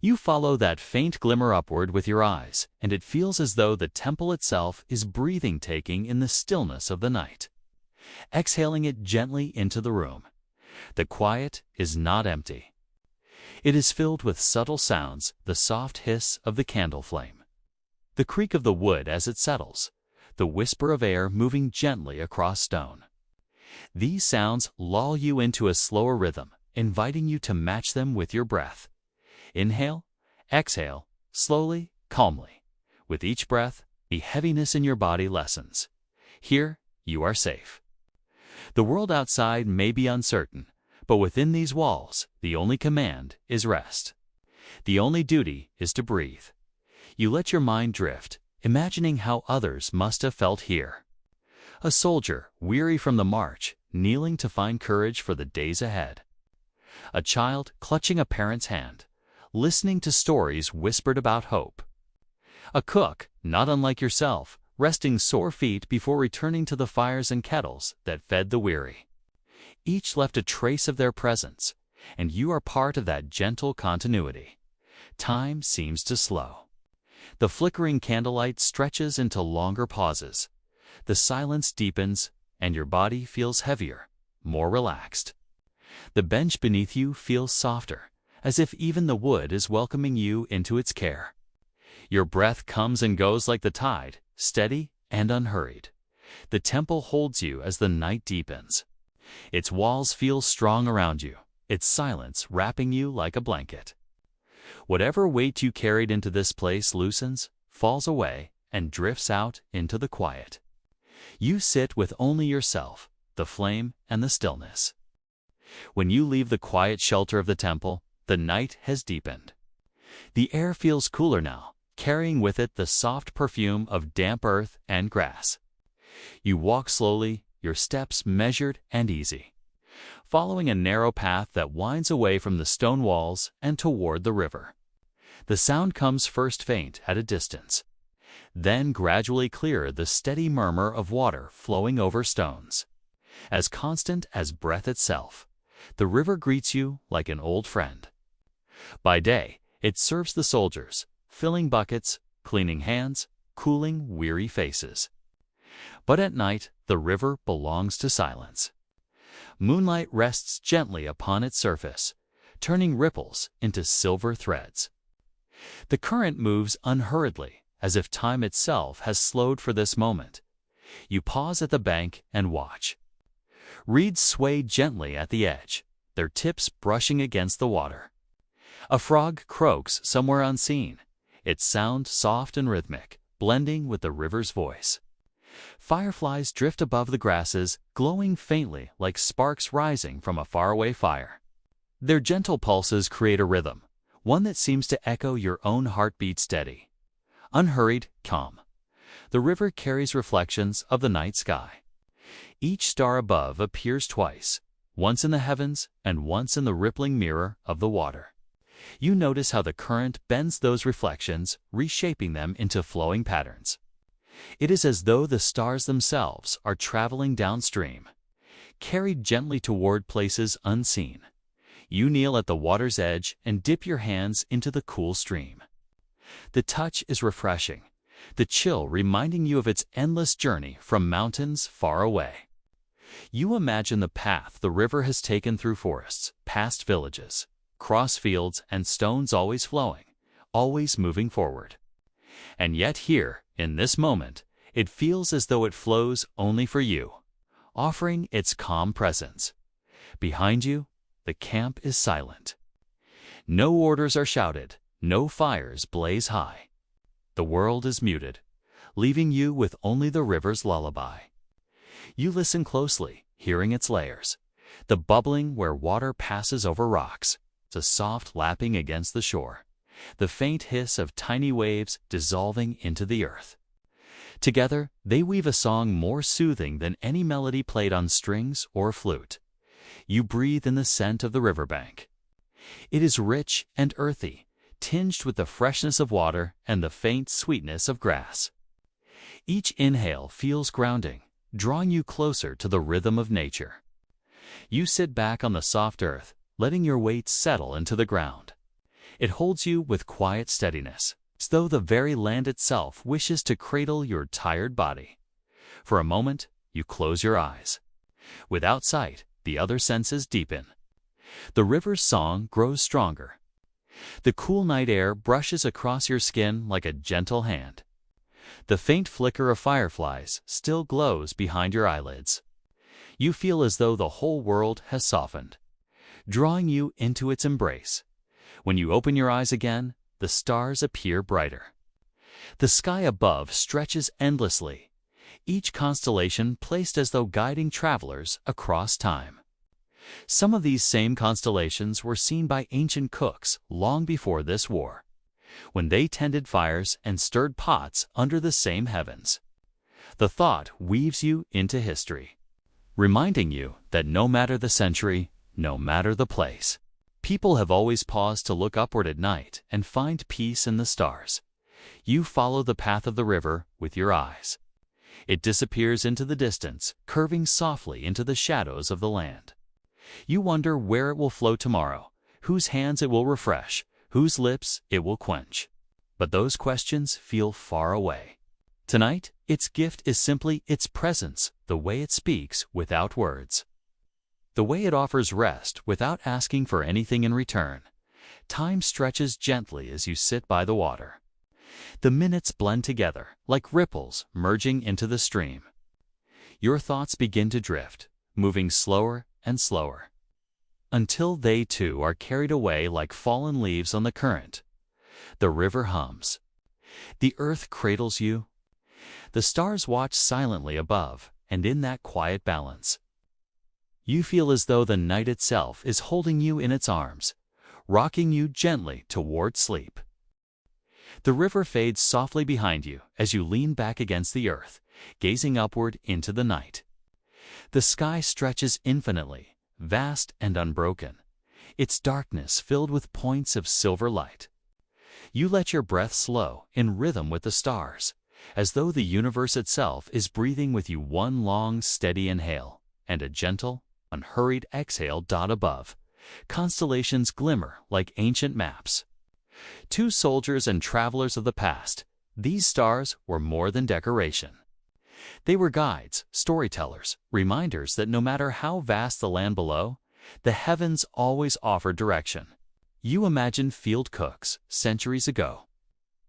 You follow that faint glimmer upward with your eyes, and it feels as though the temple itself is breathing, taking in the stillness of the night, exhaling it gently into the room. The quiet is not empty. It is filled with subtle sounds, the soft hiss of the candle flame, the creak of the wood as it settles, the whisper of air moving gently across stone. These sounds lull you into a slower rhythm, inviting you to match them with your breath. Inhale, exhale, slowly, calmly. With each breath, the heaviness in your body lessens. Here, you are safe. The world outside may be uncertain, but within these walls, the only command is rest. The only duty is to breathe. You let your mind drift, imagining how others must have felt here. A soldier, weary from the march, kneeling to find courage for the days ahead. A child clutching a parent's hand, listening to stories whispered about hope. A cook, not unlike yourself, resting sore feet before returning to the fires and kettles that fed the weary. Each left a trace of their presence, and you are part of that gentle continuity. Time seems to slow. The flickering candlelight stretches into longer pauses. The silence deepens, and your body feels heavier, more relaxed. The bench beneath you feels softer, as if even the wood is welcoming you into its care. Your breath comes and goes like the tide, steady and unhurried. The temple holds you as the night deepens. Its walls feel strong around you, its silence wrapping you like a blanket. Whatever weight you carried into this place loosens, falls away, and drifts out into the quiet. You sit with only yourself, the flame, and the stillness. When you leave the quiet shelter of the temple, the night has deepened. The air feels cooler now, carrying with it the soft perfume of damp earth and grass. You walk slowly, your steps measured and easy, following a narrow path that winds away from the stone walls and toward the river. The sound comes first faint at a distance, then gradually clearer, the steady murmur of water flowing over stones. As constant as breath itself, the river greets you like an old friend. By day, it serves the soldiers, filling buckets, cleaning hands, cooling weary faces. But at night, the river belongs to silence. Moonlight rests gently upon its surface, turning ripples into silver threads. The current moves unhurriedly, as if time itself has slowed for this moment. You pause at the bank and watch. Reeds sway gently at the edge, their tips brushing against the water. A frog croaks somewhere unseen, its sound soft and rhythmic, blending with the river's voice. Fireflies drift above the grasses, glowing faintly like sparks rising from a faraway fire. Their gentle pulses create a rhythm, one that seems to echo your own heartbeat, steady, unhurried, calm. The river carries reflections of the night sky. Each star above appears twice, once in the heavens and once in the rippling mirror of the water. You notice how the current bends those reflections, reshaping them into flowing patterns. It is as though the stars themselves are traveling downstream, carried gently toward places unseen. You kneel at the water's edge and dip your hands into the cool stream. The touch is refreshing, the chill reminding you of its endless journey from mountains far away. You imagine the path the river has taken through forests, past villages, cross fields, and stones, always flowing, always moving forward. And yet here, in this moment, it feels as though it flows only for you, offering its calm presence. Behind you, the camp is silent. No orders are shouted, no fires blaze high. The world is muted, leaving you with only the river's lullaby. You listen closely, hearing its layers. The bubbling where water passes over rocks, the soft lapping against the shore, the faint hiss of tiny waves dissolving into the earth. Together, they weave a song more soothing than any melody played on strings or flute. You breathe in the scent of the riverbank. It is rich and earthy, tinged with the freshness of water and the faint sweetness of grass. Each inhale feels grounding, drawing you closer to the rhythm of nature. You sit back on the soft earth, letting your weight settle into the ground. It holds you with quiet steadiness, as though the very land itself wishes to cradle your tired body. For a moment, you close your eyes. Without sight, the other senses deepen. The river's song grows stronger. The cool night air brushes across your skin like a gentle hand. The faint flicker of fireflies still glows behind your eyelids. You feel as though the whole world has softened, drawing you into its embrace. When you open your eyes again, the stars appear brighter. The sky above stretches endlessly, each constellation placed as though guiding travelers across time. Some of these same constellations were seen by ancient cooks long before this war, when they tended fires and stirred pots under the same heavens. The thought weaves you into history, reminding you that no matter the century, no matter the place, people have always paused to look upward at night and find peace in the stars. You follow the path of the river with your eyes. It disappears into the distance, curving softly into the shadows of the land. You wonder where it will flow tomorrow, whose hands it will refresh, whose lips it will quench. But those questions feel far away. Tonight, its gift is simply its presence, the way it speaks without words. The way it offers rest without asking for anything in return. Time stretches gently as you sit by the water. The minutes blend together, like ripples merging into the stream. Your thoughts begin to drift, moving slower and slower, until they too are carried away like fallen leaves on the current. The river hums. The earth cradles you. The stars watch silently above, and in that quiet balance, you feel as though the night itself is holding you in its arms, rocking you gently toward sleep. The river fades softly behind you as you lean back against the earth, gazing upward into the night. The sky stretches infinitely, vast and unbroken, its darkness filled with points of silver light. You let your breath slow, in rhythm with the stars, as though the universe itself is breathing with you one long, steady inhale, and a gentle, unhurried exhale dot above. Constellations glimmer like ancient maps. Two soldiers and travelers of the past, these stars were more than decoration. They were guides, storytellers, reminders that no matter how vast the land below, the heavens always offered direction. You imagine field cooks, centuries ago,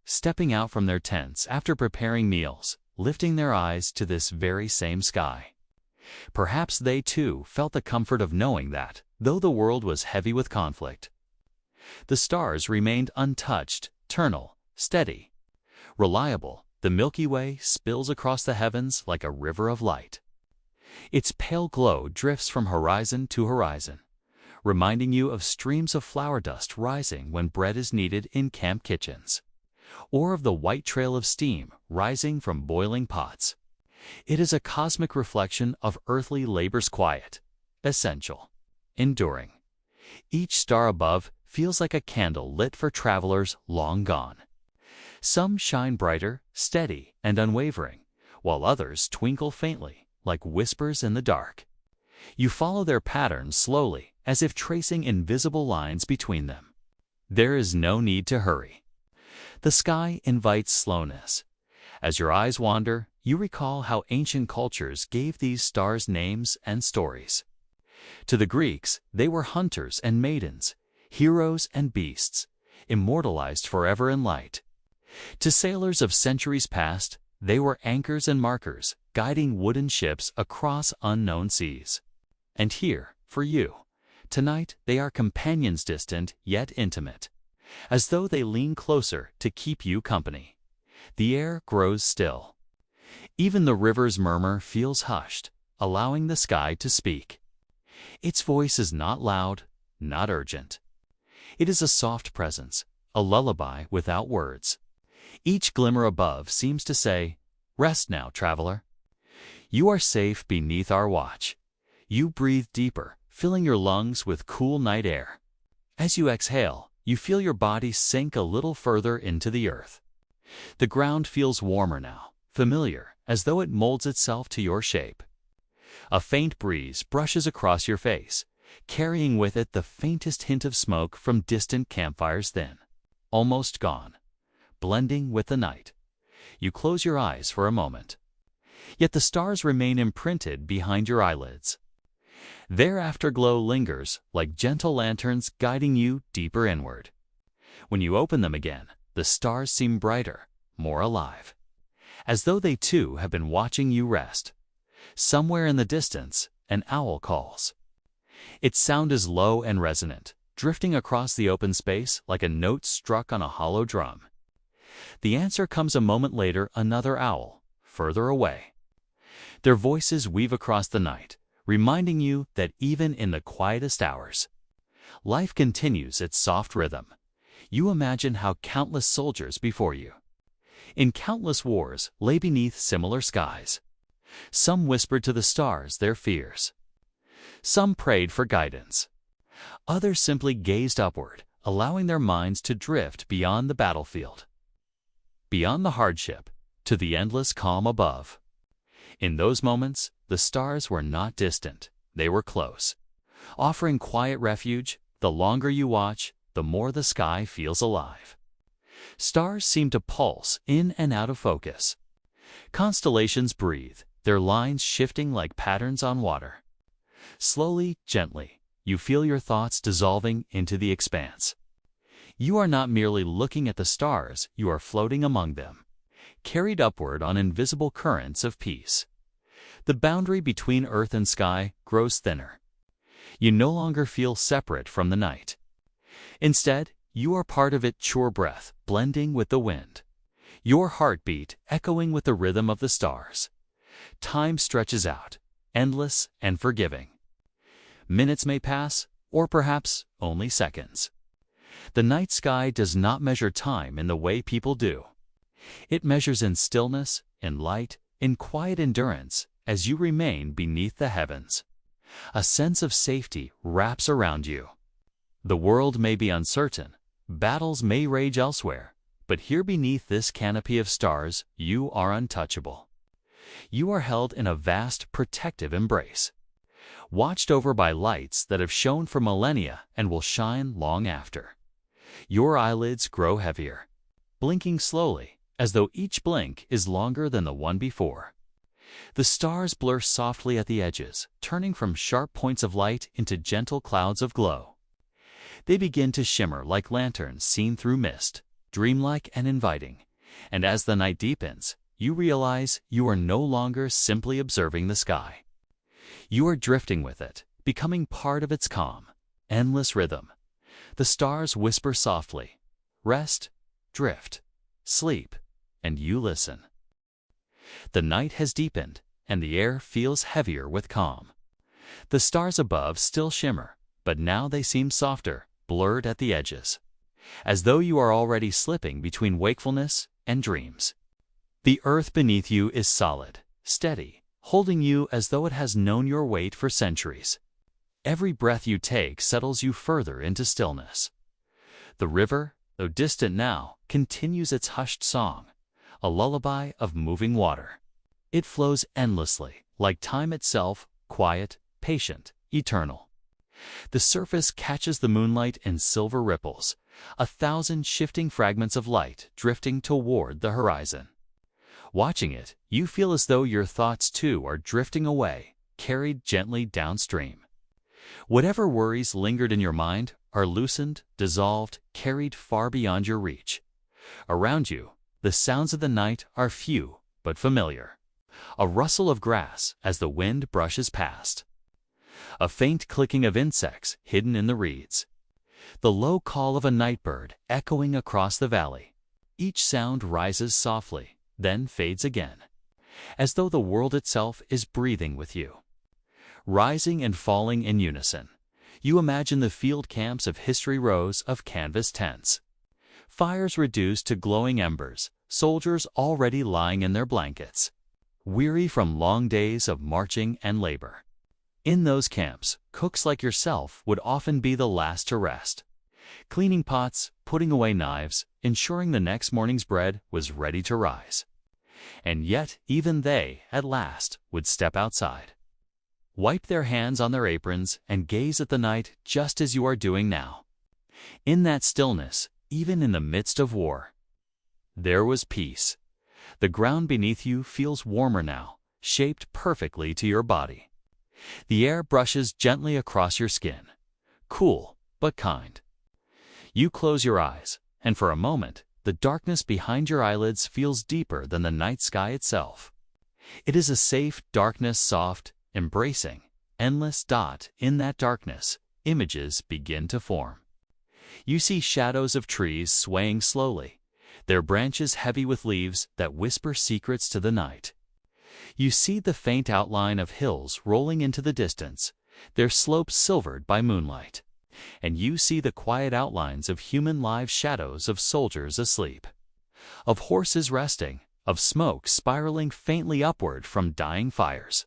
stepping out from their tents after preparing meals, lifting their eyes to this very same sky. Perhaps they too felt the comfort of knowing that, though the world was heavy with conflict, the stars remained untouched, eternal, steady, reliable. The Milky Way spills across the heavens like a river of light. Its pale glow drifts from horizon to horizon, reminding you of streams of flour dust rising when bread is kneaded in camp kitchens, or of the white trail of steam rising from boiling pots. It is a cosmic reflection of earthly labor's quiet, essential, enduring. Each star above feels like a candle lit for travelers long gone. Some shine brighter, steady, and unwavering, while others twinkle faintly, like whispers in the dark. You follow their patterns slowly, as if tracing invisible lines between them. There is no need to hurry. The sky invites slowness. As your eyes wander, you recall how ancient cultures gave these stars names and stories. To the Greeks, they were hunters and maidens, heroes and beasts, immortalized forever in light. To sailors of centuries past, they were anchors and markers, guiding wooden ships across unknown seas. And here, for you, tonight they are companions distant yet intimate, as though they lean closer to keep you company. The air grows still. Even the river's murmur feels hushed, allowing the sky to speak. Its voice is not loud, not urgent. It is a soft presence, a lullaby without words. Each glimmer above seems to say, "Rest now, traveler. You are safe beneath our watch." You breathe deeper, filling your lungs with cool night air. As you exhale, you feel your body sink a little further into the earth. The ground feels warmer now, familiar, as though it molds itself to your shape. A faint breeze brushes across your face, carrying with it the faintest hint of smoke from distant campfires thin, almost gone, blending with the night. You close your eyes for a moment. Yet the stars remain imprinted behind your eyelids. Their afterglow lingers like gentle lanterns guiding you deeper inward. When you open them again, the stars seem brighter, more alive, as though they too have been watching you rest. Somewhere in the distance, an owl calls. Its sound is low and resonant, drifting across the open space like a note struck on a hollow drum. The answer comes a moment later, another owl, further away. Their voices weave across the night, reminding you that even in the quietest hours, life continues its soft rhythm. You imagine how countless soldiers before you, in countless wars, lay beneath similar skies. Some whispered to the stars their fears. Some prayed for guidance. Others simply gazed upward, allowing their minds to drift beyond the battlefield, beyond the hardship, to the endless calm above. In those moments, the stars were not distant, they were close, offering quiet refuge. The longer you watch, the more the sky feels alive. Stars seem to pulse in and out of focus. Constellations breathe, their lines shifting like patterns on water. Slowly, gently, you feel your thoughts dissolving into the expanse. You are not merely looking at the stars, you are floating among them, carried upward on invisible currents of peace. The boundary between earth and sky grows thinner. You no longer feel separate from the night. Instead, you are part of it, your breath blending with the wind, your heartbeat echoing with the rhythm of the stars. Time stretches out, endless and forgiving. Minutes may pass, or perhaps only seconds. The night sky does not measure time in the way people do. It measures in stillness, in light, in quiet endurance as you remain beneath the heavens. A sense of safety wraps around you. The world may be uncertain, battles may rage elsewhere, but here beneath this canopy of stars, you are untouchable. You are held in a vast, protective embrace, watched over by lights that have shone for millennia and will shine long after. Your eyelids grow heavier, blinking slowly, as though each blink is longer than the one before. The stars blur softly at the edges, turning from sharp points of light into gentle clouds of glow. They begin to shimmer like lanterns seen through mist, dreamlike and inviting. And as the night deepens, you realize you are no longer simply observing the sky. You are drifting with it, becoming part of its calm, endless rhythm. The stars whisper softly, "Rest, drift, sleep," and you listen. The night has deepened, and the air feels heavier with calm. The stars above still shimmer, but now they seem softer, blurred at the edges, as though you are already slipping between wakefulness and dreams. The earth beneath you is solid, steady, holding you as though it has known your weight for centuries. Every breath you take settles you further into stillness. The river, though distant now, continues its hushed song, a lullaby of moving water. It flows endlessly, like time itself, quiet, patient, eternal. The surface catches the moonlight in silver ripples, 1,000 shifting fragments of light drifting toward the horizon. Watching it, you feel as though your thoughts too are drifting away, carried gently downstream. Whatever worries lingered in your mind are loosened, dissolved, carried far beyond your reach. Around you, the sounds of the night are few but familiar. A rustle of grass as the wind brushes past. A faint clicking of insects hidden in the reeds. The low call of a night bird echoing across the valley. Each sound rises softly, then fades again, as though the world itself is breathing with you. rising and falling in unison. You imagine the field camps of history, rows of canvas tents. Fires reduced to glowing embers, soldiers already lying in their blankets, weary from long days of marching and labor. In those camps, cooks like yourself would often be the last to rest, cleaning pots, putting away knives, ensuring the next morning's bread was ready to rise. And yet, even they, at last, would step outside, wipe their hands on their aprons, and gaze at the night just as you are doing now. In that stillness, even in the midst of war, there was peace. The ground beneath you feels warmer now, shaped perfectly to your body. The air brushes gently across your skin, cool but kind. You close your eyes, and for a moment, the darkness behind your eyelids feels deeper than the night sky itself. It is a safe darkness, soft, embracing, endless dot. In that darkness, images begin to form. You see shadows of trees swaying slowly, their branches heavy with leaves that whisper secrets to the night. You see the faint outline of hills rolling into the distance, their slopes silvered by moonlight. And you see the quiet outlines of human lives, shadows of soldiers asleep, of horses resting, of smoke spiraling faintly upward from dying fires.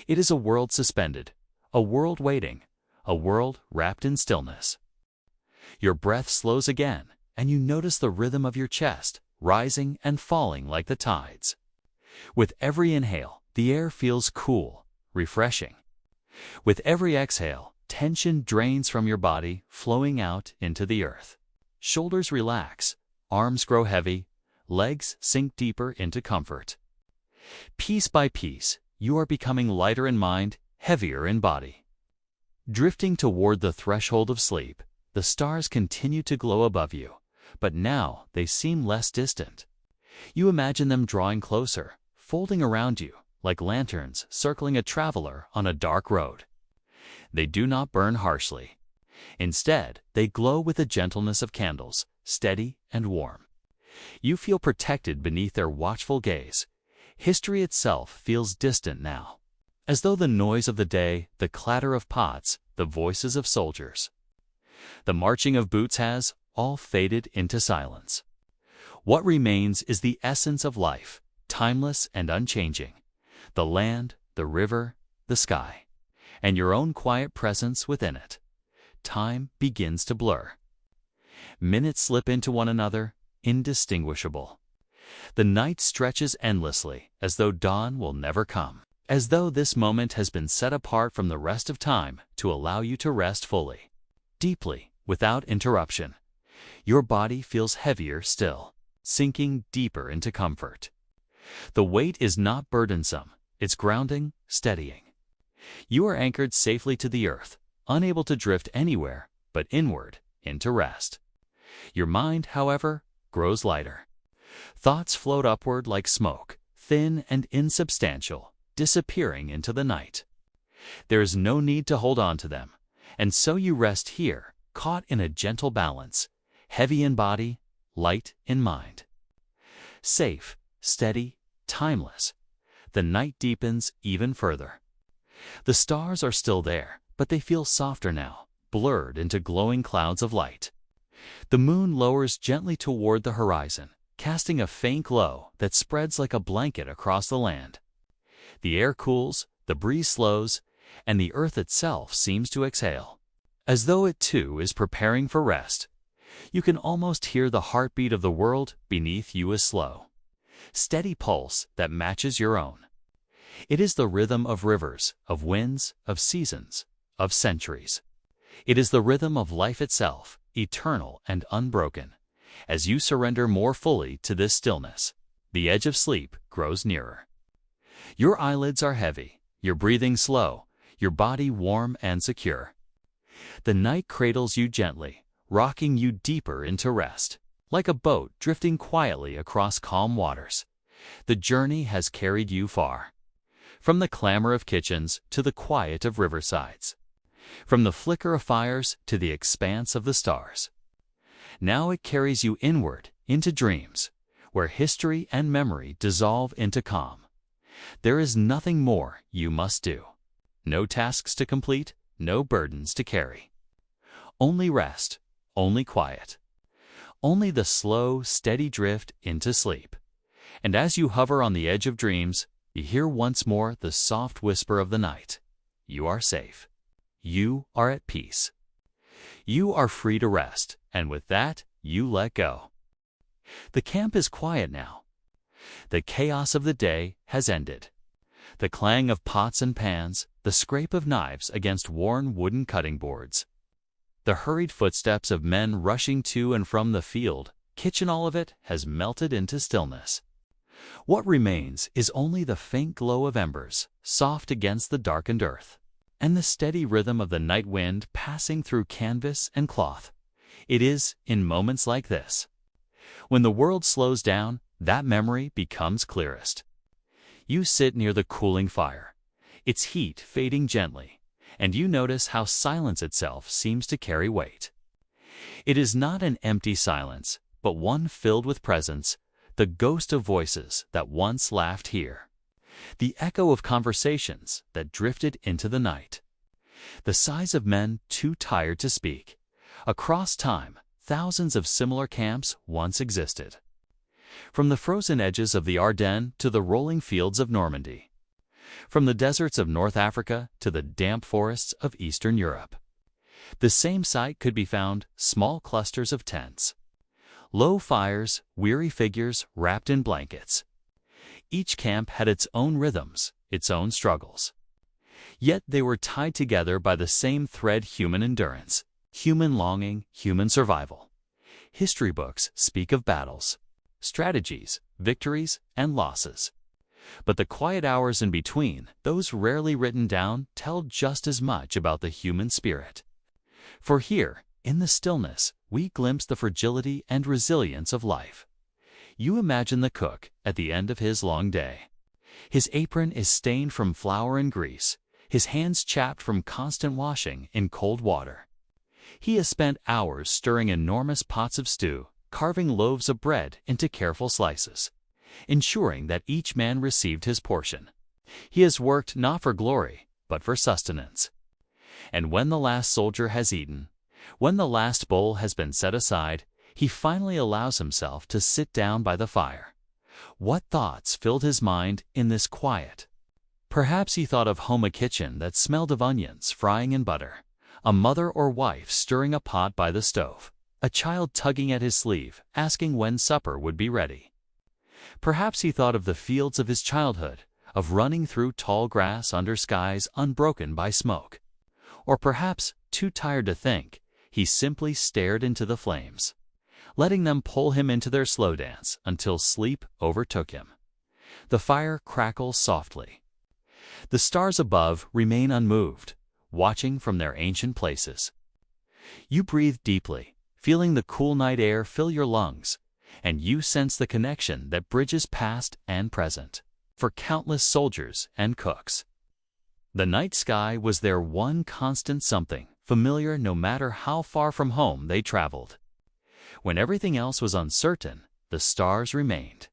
It is a world suspended, a world waiting, a world wrapped in stillness. Your breath slows again, and you notice the rhythm of your chest, rising and falling like the tides. With every inhale, the air feels cool, refreshing. With every exhale, tension drains from your body, flowing out into the earth. Shoulders relax, arms grow heavy, legs sink deeper into comfort. Piece by piece, you are becoming lighter in mind, heavier in body. Drifting toward the threshold of sleep, the stars continue to glow above you, but now they seem less distant. You imagine them drawing closer, folding around you, like lanterns circling a traveler on a dark road. They do not burn harshly. Instead, they glow with the gentleness of candles, steady and warm. You feel protected beneath their watchful gaze. History itself feels distant now, as though the noise of the day, the clatter of pots, the voices of soldiers, the marching of boots has all faded into silence. What remains is the essence of life, timeless and unchanging, the land, the river, the sky, and your own quiet presence within it. Time begins to blur. Minutes slip into one another, indistinguishable. The night stretches endlessly, as though dawn will never come, as though this moment has been set apart from the rest of time to allow you to rest fully, deeply, without interruption. Your body feels heavier still, sinking deeper into comfort. The weight is not burdensome, it's grounding, steadying. You are anchored safely to the earth, unable to drift anywhere but inward, into rest. Your mind, however, grows lighter. Thoughts float upward like smoke, thin and insubstantial, disappearing into the night. There is no need to hold on to them, and so you rest here, caught in a gentle balance, heavy in body, light in mind. Safe, steady, timeless. The night deepens even further. The stars are still there, but they feel softer now, blurred into glowing clouds of light. The moon lowers gently toward the horizon, casting a faint glow that spreads like a blanket across the land. The air cools, the breeze slows, and the earth itself seems to exhale, as though it too is preparing for rest. You can almost hear the heartbeat of the world beneath you, a slow, steady pulse that matches your own. It is the rhythm of rivers, of winds, of seasons, of centuries. It is the rhythm of life itself, eternal and unbroken. As you surrender more fully to this stillness, the edge of sleep grows nearer. Your eyelids are heavy, your breathing slow, your body warm and secure. The night cradles you gently, rocking you deeper into rest. Like a boat drifting quietly across calm waters, the journey has carried you far. From the clamor of kitchens to the quiet of riversides, from the flicker of fires to the expanse of the stars. Now it carries you inward, into dreams, where history and memory dissolve into calm. There is nothing more you must do. No tasks to complete, no burdens to carry. Only rest, only quiet. Only the slow, steady drift into sleep. And as you hover on the edge of dreams, you hear once more the soft whisper of the night. You are safe. You are at peace. You are free to rest, and with that, you let go. The camp is quiet now. The chaos of the day has ended. The clang of pots and pans, the scrape of knives against worn wooden cutting boards. The hurried footsteps of men rushing to and from the field, kitchen, all of it has melted into stillness. What remains is only the faint glow of embers, soft against the darkened earth, and the steady rhythm of the night wind passing through canvas and cloth. It is in moments like this, when the world slows down, that memory becomes clearest. You sit near the cooling fire, its heat fading gently, and you notice how silence itself seems to carry weight. It is not an empty silence, but one filled with presence, the ghost of voices that once laughed here, the echo of conversations that drifted into the night, the sighs of men too tired to speak. Across time, thousands of similar camps once existed. From the frozen edges of the Ardennes to the rolling fields of Normandy, from the deserts of North Africa to the damp forests of Eastern Europe, the same sight could be found: small clusters of tents, low fires, weary figures wrapped in blankets. Each camp had its own rhythms, its own struggles. Yet they were tied together by the same thread: human endurance, human longing, human survival. History books speak of battles, strategies, victories, and losses. But the quiet hours in between, those rarely written down, tell just as much about the human spirit. For here, in the stillness, we glimpse the fragility and resilience of life. You imagine the cook at the end of his long day. His apron is stained from flour and grease, his hands chapped from constant washing in cold water. He has spent hours stirring enormous pots of stew, carving loaves of bread into careful slices, ensuring that each man received his portion. He has worked not for glory, but for sustenance. And when the last soldier has eaten, when the last bowl has been set aside, he finally allows himself to sit down by the fire. What thoughts filled his mind in this quiet? Perhaps he thought of home, a kitchen that smelled of onions frying in butter, a mother or wife stirring a pot by the stove, a child tugging at his sleeve, asking when supper would be ready. Perhaps he thought of the fields of his childhood, of running through tall grass under skies unbroken by smoke. Or perhaps, too tired to think, he simply stared into the flames, letting them pull him into their slow dance until sleep overtook him. The fire crackles softly. The stars above remain unmoved, watching from their ancient places. You breathe deeply, feeling the cool night air fill your lungs, and you sense the connection that bridges past and present for countless soldiers and cooks. The night sky was their one constant something, familiar no matter how far from home they traveled. When everything else was uncertain, the stars remained.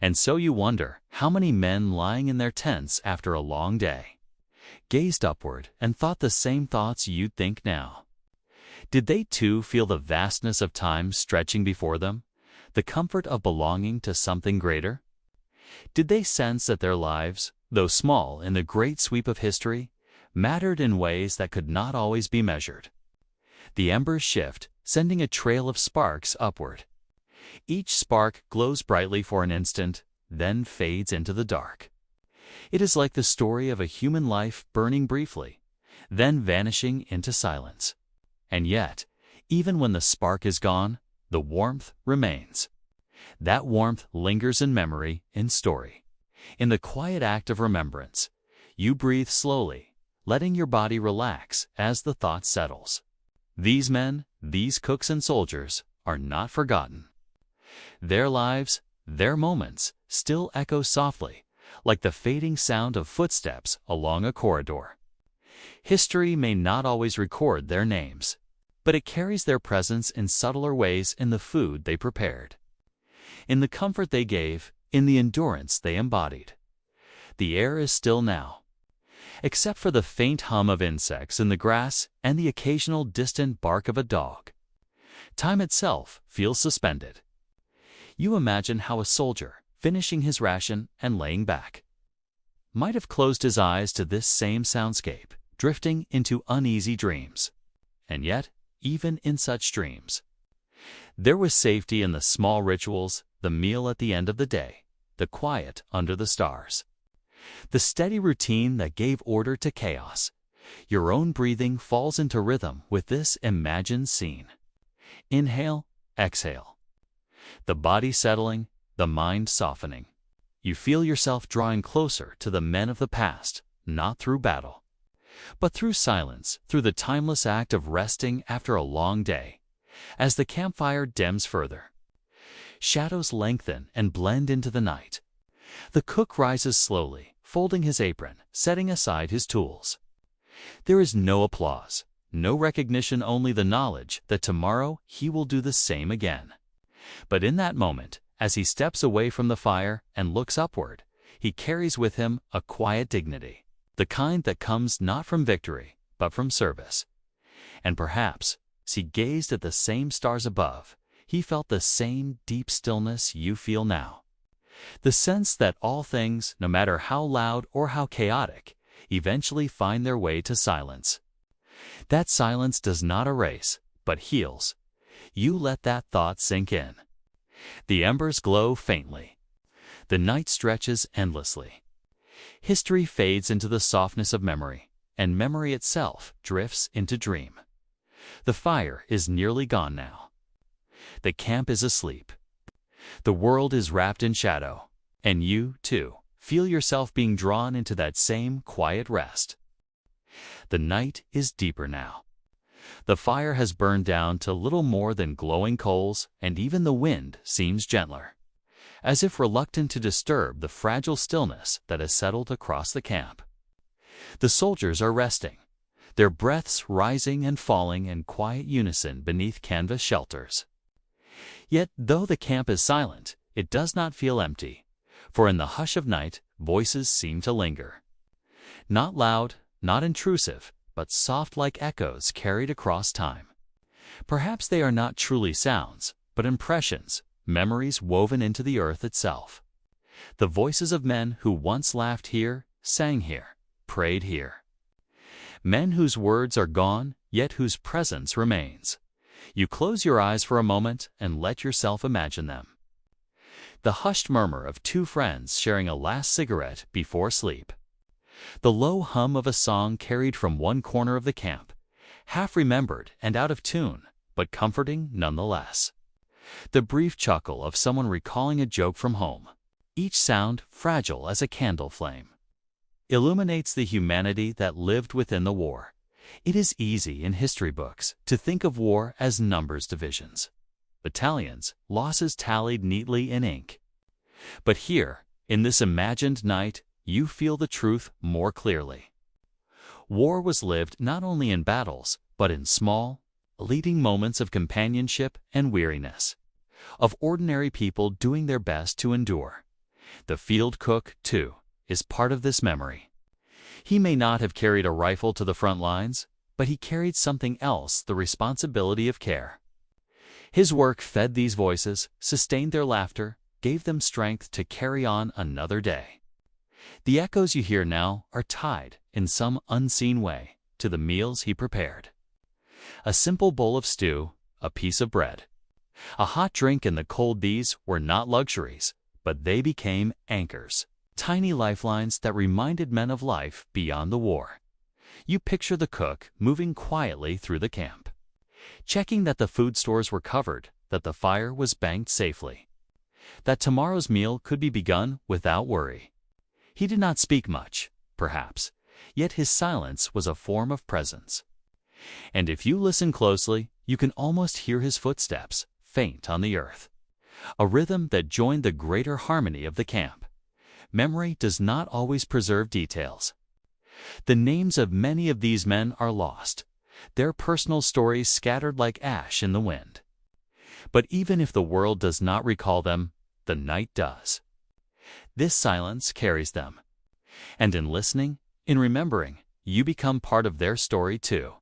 And so you wonder how many men lying in their tents after a long day gazed upward and thought the same thoughts you'd think now. Did they too feel the vastness of time stretching before them, the comfort of belonging to something greater? Did they sense that their lives, though small in the great sweep of history, mattered in ways that could not always be measured? The embers shift, sending a trail of sparks upward. Each spark glows brightly for an instant, then fades into the dark. It is like the story of a human life burning briefly, then vanishing into silence. And yet, even when the spark is gone, the warmth remains. That warmth lingers in memory, in story. In the quiet act of remembrance, you breathe slowly, letting your body relax as the thought settles. These men, these cooks and soldiers, are not forgotten. Their lives, their moments, still echo softly, like the fading sound of footsteps along a corridor. History may not always record their names, but it carries their presence in subtler ways in the food they prepared, in the comfort they gave, in the endurance they embodied. The air is still now, except for the faint hum of insects in the grass and the occasional distant bark of a dog. Time itself feels suspended. You imagine how a soldier, finishing his ration and laying back, might have closed his eyes to this same soundscape, drifting into uneasy dreams. And yet, even in such dreams, there was safety in the small rituals, the meal at the end of the day, the quiet under the stars, the steady routine that gave order to chaos. Your own breathing falls into rhythm with this imagined scene. Inhale, exhale. The body settling, the mind softening. You feel yourself drawing closer to the men of the past, not through battle, but through silence, through the timeless act of resting after a long day. As the campfire dims further, shadows lengthen and blend into the night. The cook rises slowly, folding his apron, setting aside his tools. There is no applause, no recognition, only the knowledge that tomorrow he will do the same again. But in that moment, as he steps away from the fire and looks upward, he carries with him a quiet dignity, the kind that comes not from victory, but from service. And perhaps, as he gazed at the same stars above, he felt the same deep stillness you feel now. The sense that all things, no matter how loud or how chaotic, eventually find their way to silence. That silence does not erase, but heals. You let that thought sink in. The embers glow faintly. The night stretches endlessly. History fades into the softness of memory, and memory itself drifts into dream. The fire is nearly gone now. The camp is asleep. The world is wrapped in shadow, and you, too, feel yourself being drawn into that same quiet rest. The night is deeper now. The fire has burned down to little more than glowing coals, and even the wind seems gentler, as if reluctant to disturb the fragile stillness that has settled across the camp. The soldiers are resting, their breaths rising and falling in quiet unison beneath canvas shelters. Yet, though the camp is silent, it does not feel empty, for in the hush of night, voices seem to linger. Not loud, not intrusive, but soft like echoes carried across time. Perhaps they are not truly sounds, but impressions, memories woven into the earth itself. The voices of men who once laughed here, sang here, prayed here. Men whose words are gone, yet whose presence remains. You close your eyes for a moment and let yourself imagine them. The hushed murmur of two friends sharing a last cigarette before sleep. The low hum of a song carried from one corner of the camp, half remembered and out of tune, but comforting nonetheless. The brief chuckle of someone recalling a joke from home, each sound fragile as a candle flame, illuminates the humanity that lived within the war. It is easy in history books to think of war as numbers divisions, battalions, losses tallied neatly in ink. But here, in this imagined night, you feel the truth more clearly. War was lived not only in battles, but in small, fleeting moments of companionship and weariness, of ordinary people doing their best to endure. The field cook, too, is part of this memory. He may not have carried a rifle to the front lines, but he carried something else, the responsibility of care. His work fed these voices, sustained their laughter, gave them strength to carry on another day. The echoes you hear now are tied, in some unseen way, to the meals he prepared. A simple bowl of stew, a piece of bread, a hot drink in the cold, these were not luxuries, but they became anchors. Tiny lifelines that reminded men of life beyond the war. You picture the cook moving quietly through the camp, checking that the food stores were covered, that the fire was banked safely, that tomorrow's meal could be begun without worry. He did not speak much, perhaps, yet his silence was a form of presence. And if you listen closely, you can almost hear his footsteps, faint on the earth, a rhythm that joined the greater harmony of the camp. Memory does not always preserve details. The names of many of these men are lost, their personal stories scattered like ash in the wind. But even if the world does not recall them, the night does. This silence carries them. And in listening, In remembering, you become part of their story too.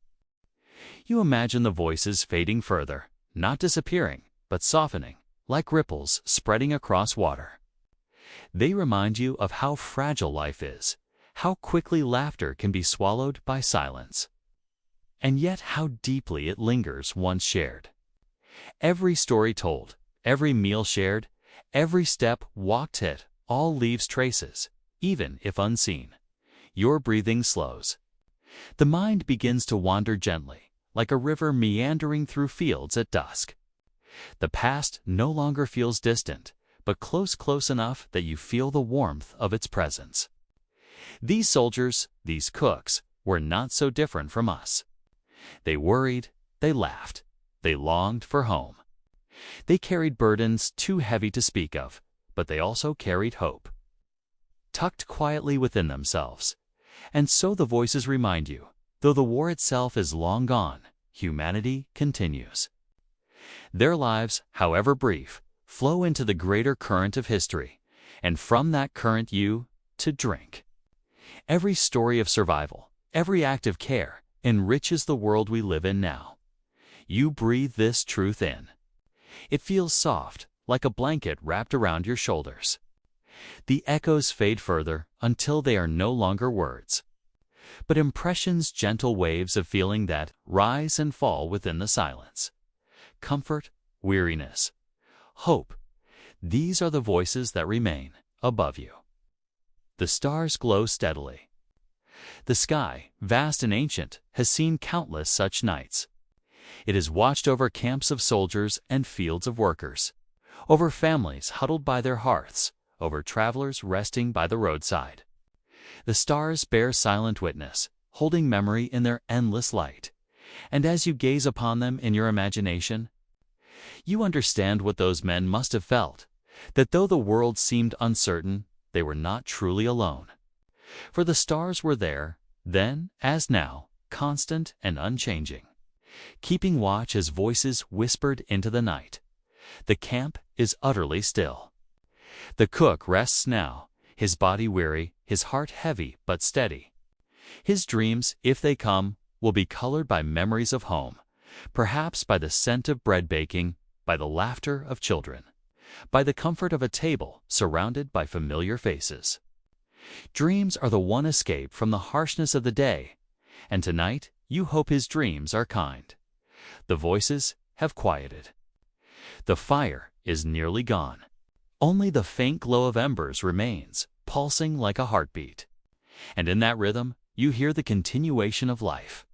You imagine the voices fading further, not disappearing, but softening, like ripples spreading across water. They remind you of how fragile life is, how quickly laughter can be swallowed by silence, and yet how deeply it lingers once shared. Every story told, every meal shared, every step walked it, all leaves traces, even if unseen. Your breathing slows. The mind begins to wander gently, like a river meandering through fields at dusk. The past no longer feels distant, but close enough that you feel the warmth of its presence. These soldiers, these cooks, were not so different from us. They worried, they laughed, they longed for home. They carried burdens too heavy to speak of, but they also carried hope, tucked quietly within themselves. And so the voices remind you, though the war itself is long gone, humanity continues. Their lives, however brief, flow into the greater current of history, and from that current you, to drink. Every story of survival, every act of care, enriches the world we live in now. You breathe this truth in. It feels soft, like a blanket wrapped around your shoulders. The echoes fade further until they are no longer words, but impressions, gentle waves of feeling that rise and fall within the silence. Comfort, weariness, hope, these are the voices that remain above you. The stars glow steadily. The sky, vast and ancient, has seen countless such nights. It has watched over camps of soldiers and fields of workers, over families huddled by their hearths, over travelers resting by the roadside. The stars bear silent witness, holding memory in their endless light, and as you gaze upon them in your imagination, you understand what those men must have felt, that though the world seemed uncertain, they were not truly alone. For the stars were there, then as now, constant and unchanging, keeping watch as voices whispered into the night. The camp is utterly still. The cook rests now, his body weary, his heart heavy but steady. His dreams, if they come, will be colored by memories of home, perhaps by the scent of bread baking, by the laughter of children, by the comfort of a table surrounded by familiar faces. Dreams are the one escape from the harshness of the day, and tonight you hope his dreams are kind. The voices have quieted. The fire is nearly gone. Only the faint glow of embers remains, pulsing like a heartbeat. And in that rhythm, you hear the continuation of life.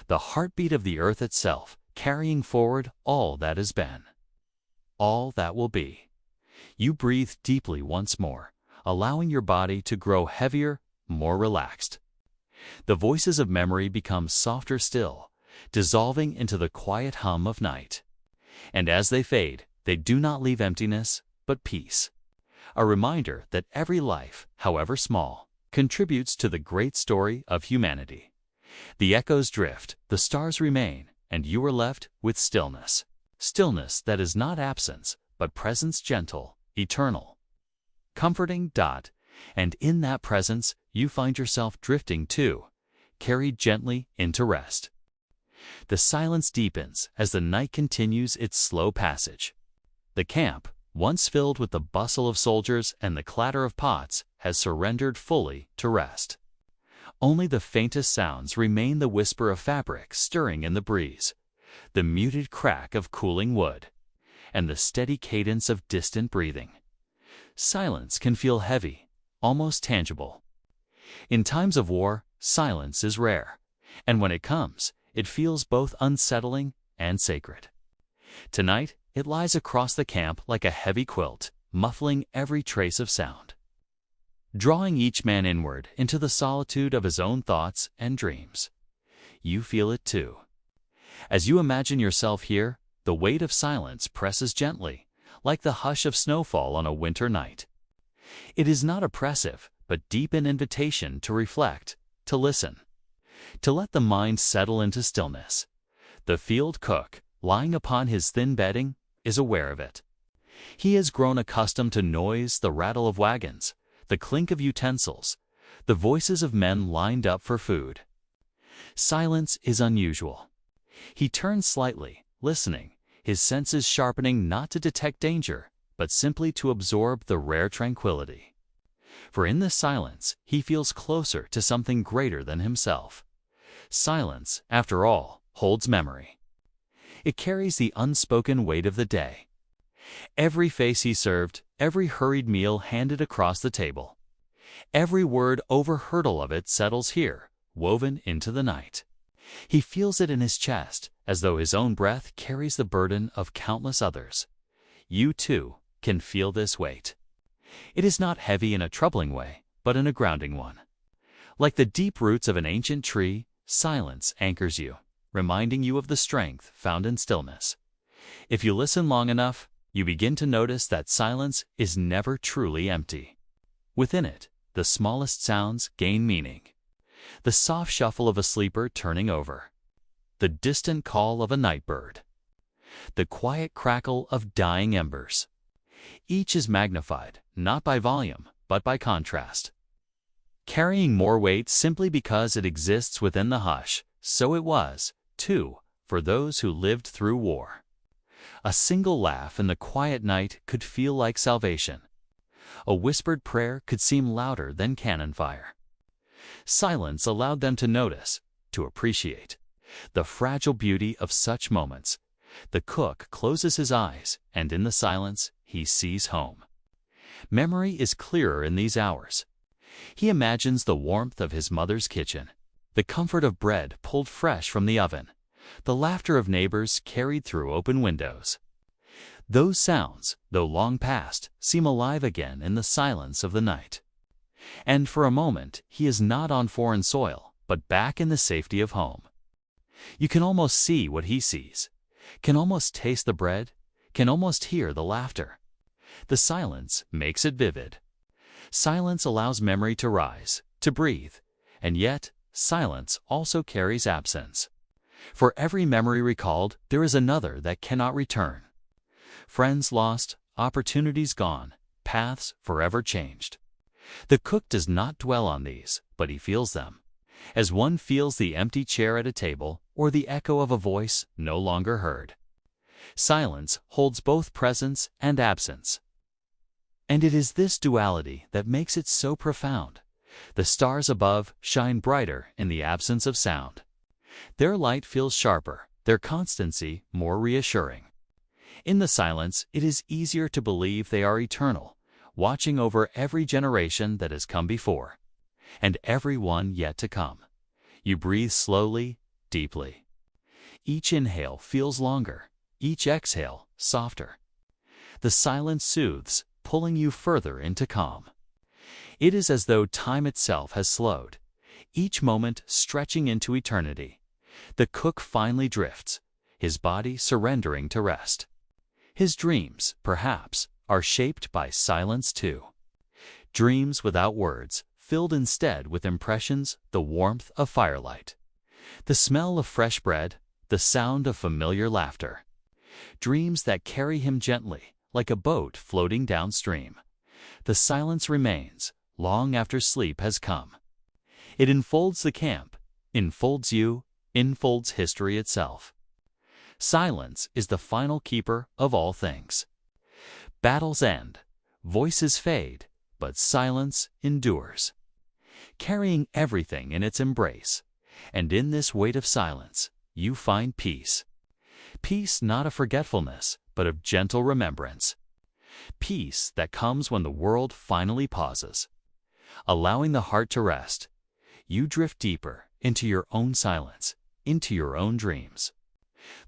The heartbeat of the earth itself, carrying forward all that has been, all that will be. You breathe deeply once more, allowing your body to grow heavier, more relaxed. The voices of memory become softer still, dissolving into the quiet hum of night. And as they fade, they do not leave emptiness, but peace. A reminder that every life, however small, contributes to the great story of humanity. The echoes drift, the stars remain, and you are left with stillness. Stillness that is not absence, but presence gentle, eternal, comforting. And in that presence, you find yourself drifting too, carried gently into rest. The silence deepens as the night continues its slow passage. The camp, once filled with the bustle of soldiers and the clatter of pots, has surrendered fully to rest. Only the faintest sounds remain: the whisper of fabric stirring in the breeze, the muted crack of cooling wood, and the steady cadence of distant breathing. Silence can feel heavy, almost tangible. In times of war, silence is rare, and when it comes, it feels both unsettling and sacred. Tonight, it lies across the camp like a heavy quilt, muffling every trace of sound, drawing each man inward into the solitude of his own thoughts and dreams. You feel it too. As you imagine yourself here, the weight of silence presses gently, like the hush of snowfall on a winter night. It is not oppressive, but deep in invitation to reflect, to listen, to let the mind settle into stillness. The field cook, lying upon his thin bedding, is aware of it. He has grown accustomed to noise, the rattle of wagons, the clink of utensils, The voices of men lined up for food. Silence is unusual. He turns slightly, listening, his senses sharpening not to detect danger, but simply to absorb the rare tranquility. For in this silence, he feels closer to something greater than himself. Silence, after all, holds memory. It carries the unspoken weight of the day. Every face he served, every hurried meal handed across the table, every word over hurdle of it settles here, woven into the night. He feels it in his chest, as though his own breath carries the burden of countless others. You, too, can feel this weight. It is not heavy in a troubling way, but in a grounding one. Like the deep roots of an ancient tree, silence anchors you, reminding you of the strength found in stillness. If you listen long enough, you begin to notice that silence is never truly empty. Within it, the smallest sounds gain meaning. The soft shuffle of a sleeper turning over, the distant call of a night bird, the quiet crackle of dying embers. Each is magnified, not by volume, but by contrast. Carrying more weight simply because it exists within the hush, so it was, too, for those who lived through war. A single laugh in the quiet night could feel like salvation. A whispered prayer could seem louder than cannon fire. Silence allowed them to notice, to appreciate, the fragile beauty of such moments. The cook closes his eyes, and in the silence, he sees home. Memory is clearer in these hours. He imagines the warmth of his mother's kitchen, the comfort of bread pulled fresh from the oven, the laughter of neighbors carried through open windows. Those sounds, though long past, seem alive again in the silence of the night. And for a moment, he is not on foreign soil, but back in the safety of home. You can almost see what he sees, can almost taste the bread, can almost hear the laughter. The silence makes it vivid. Silence allows memory to rise, to breathe, and yet silence also carries absence. For every memory recalled, there is another that cannot return. Friends lost, opportunities gone, paths forever changed. The cook does not dwell on these, but he feels them, as one feels the empty chair at a table or the echo of a voice no longer heard. Silence holds both presence and absence. And it is this duality that makes it so profound. The stars above shine brighter in the absence of sound. Their light feels sharper, their constancy more reassuring. In the silence, it is easier to believe they are eternal, watching over every generation that has come before, and every one yet to come. You breathe slowly, deeply. Each inhale feels longer, each exhale softer. The silence soothes, pulling you further into calm. It is as though time itself has slowed, each moment stretching into eternity. The cook finally drifts, his body surrendering to rest. His dreams, perhaps, are shaped by silence too. Dreams without words, filled instead with impressions, the warmth of firelight, the smell of fresh bread, the sound of familiar laughter. Dreams that carry him gently, like a boat floating downstream. The silence remains, long after sleep has come. It enfolds the camp, enfolds you, enfolds history itself. Silence is the final keeper of all things. Battles end, voices fade, but silence endures, carrying everything in its embrace. And in this weight of silence, you find peace. Peace not of forgetfulness, but of gentle remembrance. Peace that comes when the world finally pauses. Allowing the heart to rest, you drift deeper into your own silence, into your own dreams.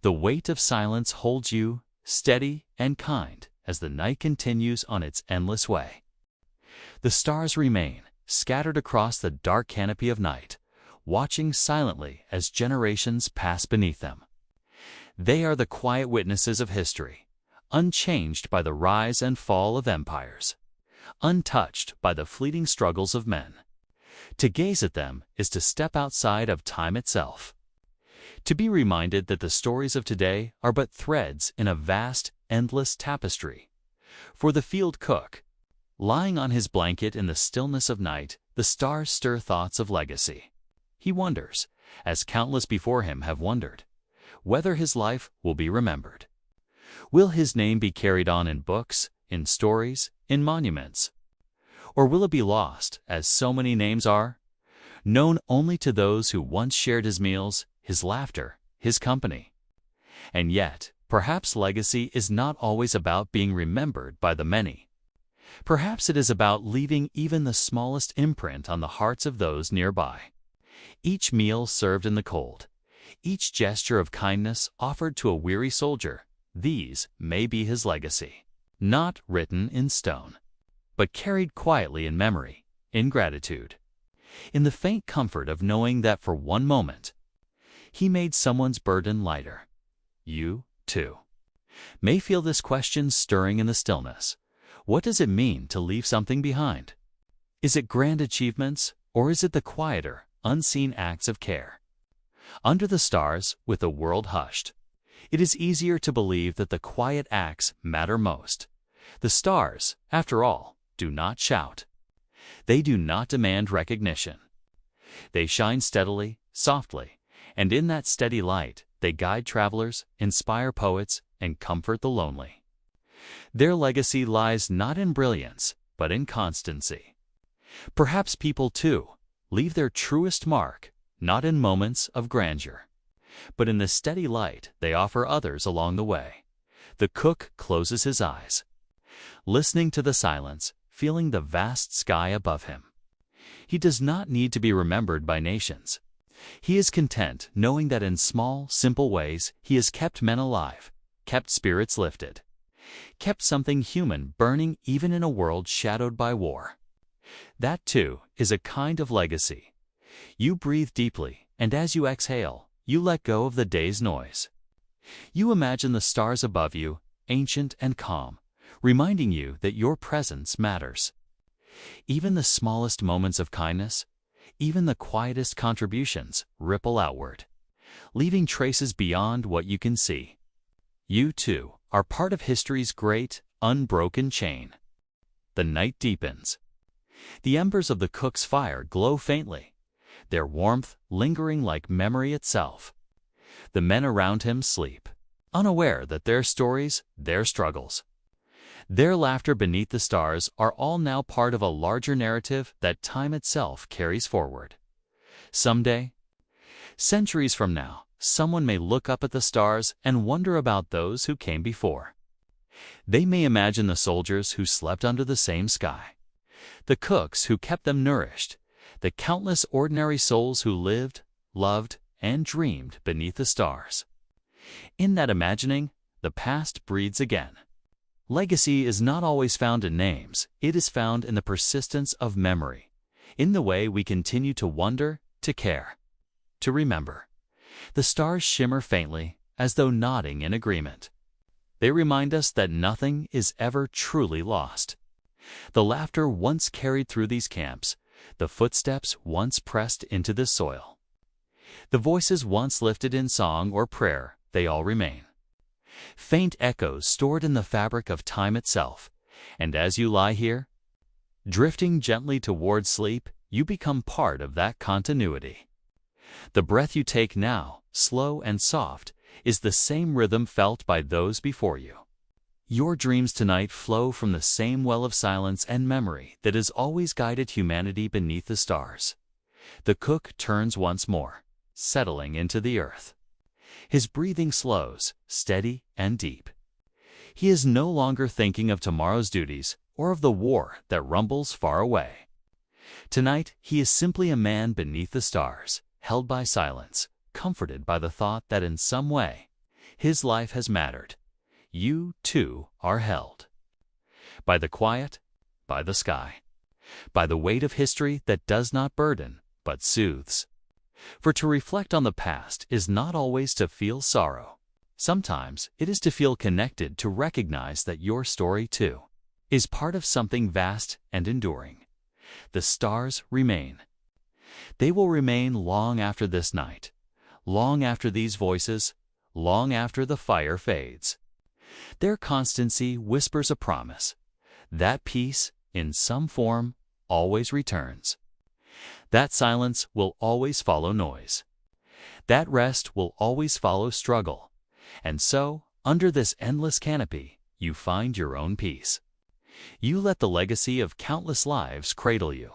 The weight of silence holds you, steady and kind, as the night continues on its endless way. The stars remain, scattered across the dark canopy of night, watching silently as generations pass beneath them. They are the quiet witnesses of history, unchanged by the rise and fall of empires, untouched by the fleeting struggles of men. To gaze at them is to step outside of time itself, to be reminded that the stories of today are but threads in a vast, endless tapestry. For the field cook, Lying on his blanket in the stillness of night, the stars stir thoughts of legacy. He wonders, as countless before him have wondered, whether his life will be remembered. Will his name be carried on in books, in stories, in monuments? Or will it be lost, as so many names are, known only to those who once shared his meals, his laughter, his company? And yet, perhaps legacy is not always about being remembered by the many. Perhaps it is about leaving even the smallest imprint on the hearts of those nearby. Each meal served in the cold, each gesture of kindness offered to a weary soldier, these may be his legacy. Not written in stone, but carried quietly in memory, in gratitude, in the faint comfort of knowing that for one moment, he made someone's burden lighter. You, too, may feel this question stirring in the stillness. What does it mean to leave something behind? Is it grand achievements, or is it the quieter, unseen acts of care? Under the stars, with the world hushed, it is easier to believe that the quiet acts matter most. The stars, after all, do not shout. They do not demand recognition. They shine steadily, softly, and in that steady light, they guide travelers, inspire poets, and comfort the lonely. Their legacy lies not in brilliance, but in constancy. Perhaps people, too, leave their truest mark, not in moments of grandeur, but in the steady light they offer others along the way. The cook closes his eyes, listening to the silence, feeling the vast sky above him. He does not need to be remembered by nations. He is content knowing that in small, simple ways he has kept men alive, kept spirits lifted, kept something human burning even in a world shadowed by war. That, too, is a kind of legacy. You breathe deeply, and as you exhale, you let go of the day's noise. You imagine the stars above you, ancient and calm, reminding you that your presence matters. Even the smallest moments of kindness, even the quietest contributions ripple outward, leaving traces beyond what you can see. You, too, are part of history's great, unbroken chain. The night deepens. The embers of the cook's fire glow faintly, their warmth lingering like memory itself. The men around him sleep, unaware that their stories, their struggles, their laughter beneath the stars are all now part of a larger narrative that time itself carries forward. Someday, centuries from now, someone may look up at the stars and wonder about those who came before. They may imagine the soldiers who slept under the same sky, the cooks who kept them nourished, the countless ordinary souls who lived, loved, and dreamed beneath the stars. In that imagining, the past breathes again. Legacy is not always found in names, it is found in the persistence of memory, in the way we continue to wonder, to care, to remember. The stars shimmer faintly, as though nodding in agreement. They remind us that nothing is ever truly lost. The laughter once carried through these camps, the footsteps once pressed into this soil, the voices once lifted in song or prayer, they all remain. Faint echoes stored in the fabric of time itself, and as you lie here, drifting gently toward sleep, you become part of that continuity. The breath you take now, slow and soft, is the same rhythm felt by those before you. Your dreams tonight flow from the same well of silence and memory that has always guided humanity beneath the stars. The cook turns once more, settling into the earth. His breathing slows, steady and deep. He is no longer thinking of tomorrow's duties or of the war that rumbles far away. Tonight, he is simply a man beneath the stars, held by silence, comforted by the thought that in some way, his life has mattered. You, too, are held. By the quiet, by the sky, by the weight of history that does not burden, but soothes. For to reflect on the past is not always to feel sorrow. Sometimes it is to feel connected, to recognize that your story, too, is part of something vast and enduring. The stars remain. They will remain long after this night, long after these voices, long after the fire fades. Their constancy whispers a promise, that peace, in some form, always returns. That silence will always follow noise. That rest will always follow struggle. And so, under this endless canopy, you find your own peace. You let the legacy of countless lives cradle you.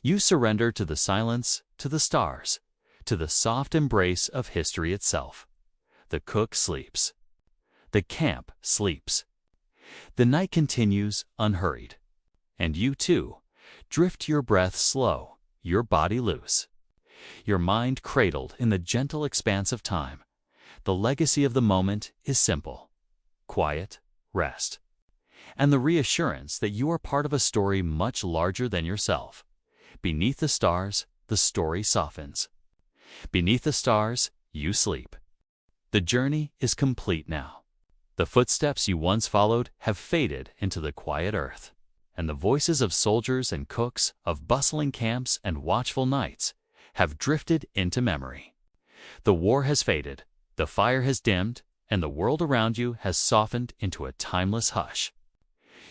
You surrender to the silence, to the stars, to the soft embrace of history itself. The cook sleeps. The camp sleeps. The night continues unhurried. And you too, drift your breath slow, your body loose. Your mind cradled in the gentle expanse of time. The legacy of the moment is simple. Quiet, rest. And the reassurance that you are part of a story much larger than yourself. Beneath the stars, the story softens. Beneath the stars, you sleep. The journey is complete now. The footsteps you once followed have faded into the quiet earth, and the voices of soldiers and cooks, of bustling camps and watchful nights, have drifted into memory. The war has faded, the fire has dimmed, and the world around you has softened into a timeless hush.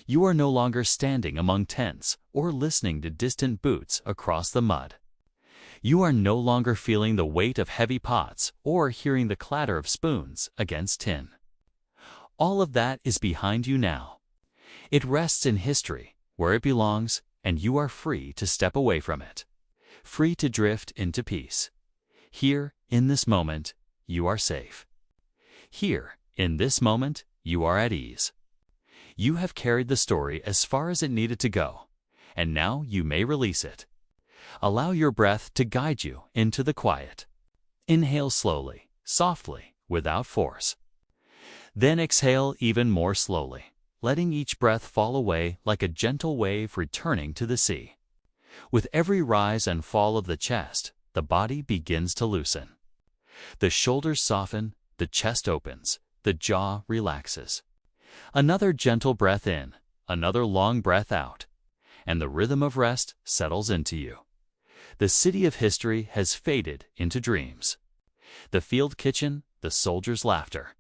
You are no longer standing among tents or listening to distant boots across the mud. You are no longer feeling the weight of heavy pots or hearing the clatter of spoons against tin. All of that is behind you now. It rests in history, where it belongs, and you are free to step away from it, free to drift into peace. Here, in this moment, you are safe. Here, in this moment, you are at ease. You have carried the story as far as it needed to go, and now you may release it. Allow your breath to guide you into the quiet. Inhale slowly, softly, without force. Then exhale even more slowly, letting each breath fall away like a gentle wave returning to the sea. With every rise and fall of the chest, the body begins to loosen. The shoulders soften, the chest opens, the jaw relaxes. Another gentle breath in, another long breath out, and the rhythm of rest settles into you. The city of history has faded into dreams. The field kitchen, the soldiers' laughter,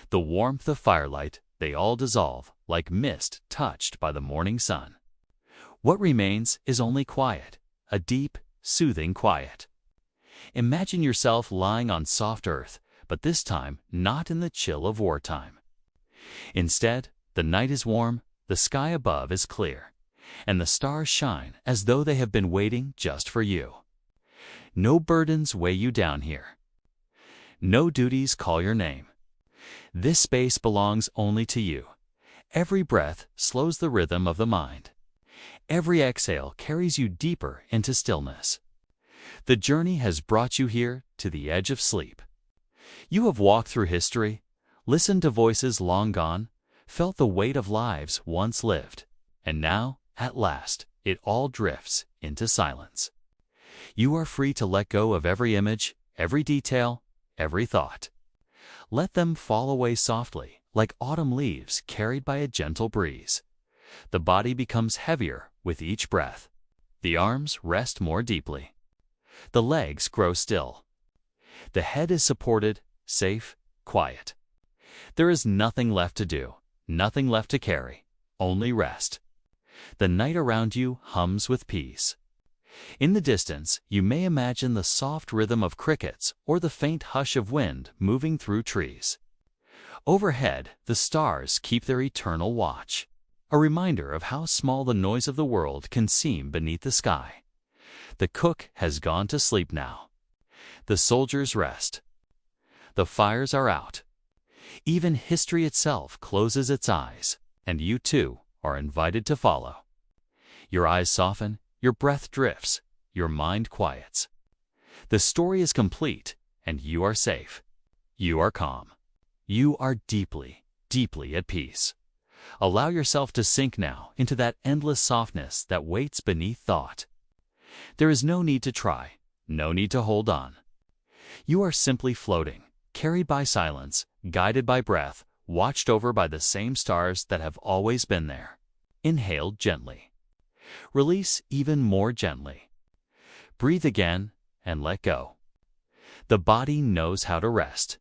the warmth of firelight, they all dissolve like mist touched by the morning sun. What remains is only quiet, a deep, soothing quiet. Imagine yourself lying on soft earth, but this time not in the chill of wartime. Instead, the night is warm, the sky above is clear, and the stars shine as though they have been waiting just for you. No burdens weigh you down here. No duties call your name. This space belongs only to you. Every breath slows the rhythm of the mind. Every exhale carries you deeper into stillness. The journey has brought you here to the edge of sleep. You have walked through history, listened to voices long gone, felt the weight of lives once lived, and now, at last, it all drifts into silence. You are free to let go of every image, every detail, every thought. Let them fall away softly, like autumn leaves carried by a gentle breeze. The body becomes heavier with each breath. The arms rest more deeply. The legs grow still. The head is supported, safe, quiet. There is nothing left to do, nothing left to carry, only rest. The night around you hums with peace. In the distance, you may imagine the soft rhythm of crickets or the faint hush of wind moving through trees. Overhead, the stars keep their eternal watch, a reminder of how small the noise of the world can seem beneath the sky. The cook has gone to sleep now. The soldiers rest. The fires are out. Even history itself closes its eyes, and you too are invited to follow. Your eyes soften, your breath drifts, your mind quiets. The story is complete, and you are safe. You are calm. You are deeply, deeply at peace. Allow yourself to sink now into that endless softness that waits beneath thought. There is no need to try, no need to hold on. You are simply floating, carried by silence, guided by breath, watched over by the same stars that have always been there. Inhale gently. Release even more gently. Breathe again and let go. The body knows how to rest.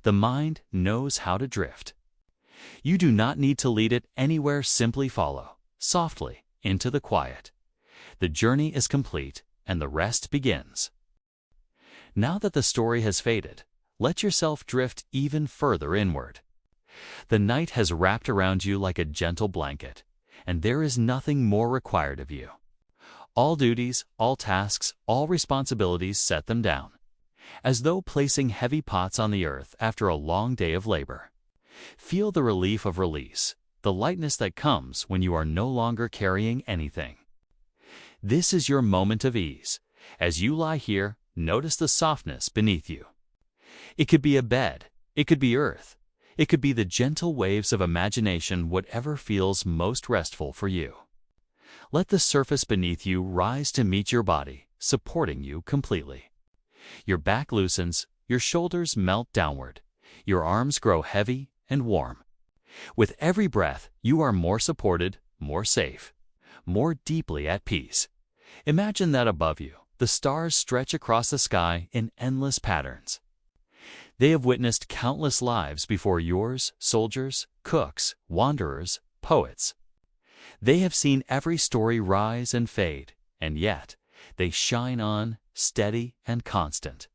The mind knows how to drift. You do not need to lead it anywhere, simply follow. softly, into the quiet. The journey is complete, and the rest begins. Now that the story has faded, let yourself drift even further inward. The night has wrapped around you like a gentle blanket, and there is nothing more required of you. All duties, all tasks, all responsibilities, set them down, as though placing heavy pots on the earth after a long day of labor. Feel the relief of release, the lightness that comes when you are no longer carrying anything. This is your moment of ease. As you lie here, notice the softness beneath you. It could be a bed, it could be earth, it could be the gentle waves of imagination, whatever feels most restful for you. Let the surface beneath you rise to meet your body, supporting you completely. Your back loosens, your shoulders melt downward, your arms grow heavy and warm. With every breath, you are more supported, more safe, more deeply at peace. Imagine that above you, the stars stretch across the sky in endless patterns. They have witnessed countless lives before yours: soldiers, cooks, wanderers, poets. They have seen every story rise and fade, and yet they shine on, steady and constant.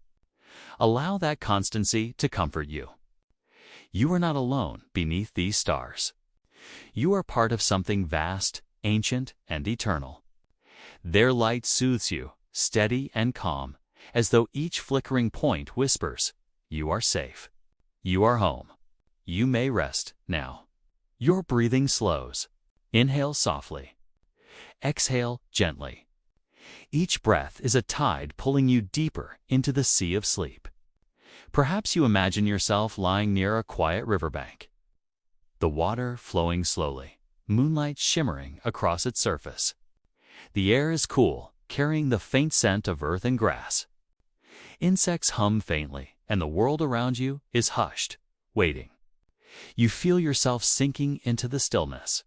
Allow that constancy to comfort you. You are not alone beneath these stars. You are part of something vast, ancient, and eternal. Their light soothes you, steady and calm, as though each flickering point whispers, "You are safe. You are home. You may rest now." Your breathing slows. Inhale softly. Exhale gently. Each breath is a tide pulling you deeper into the sea of sleep. Perhaps you imagine yourself lying near a quiet riverbank. The water flowing slowly, moonlight shimmering across its surface. The air is cool, carrying the faint scent of earth and grass. Insects hum faintly, and the world around you is hushed, waiting. You feel yourself sinking into the stillness,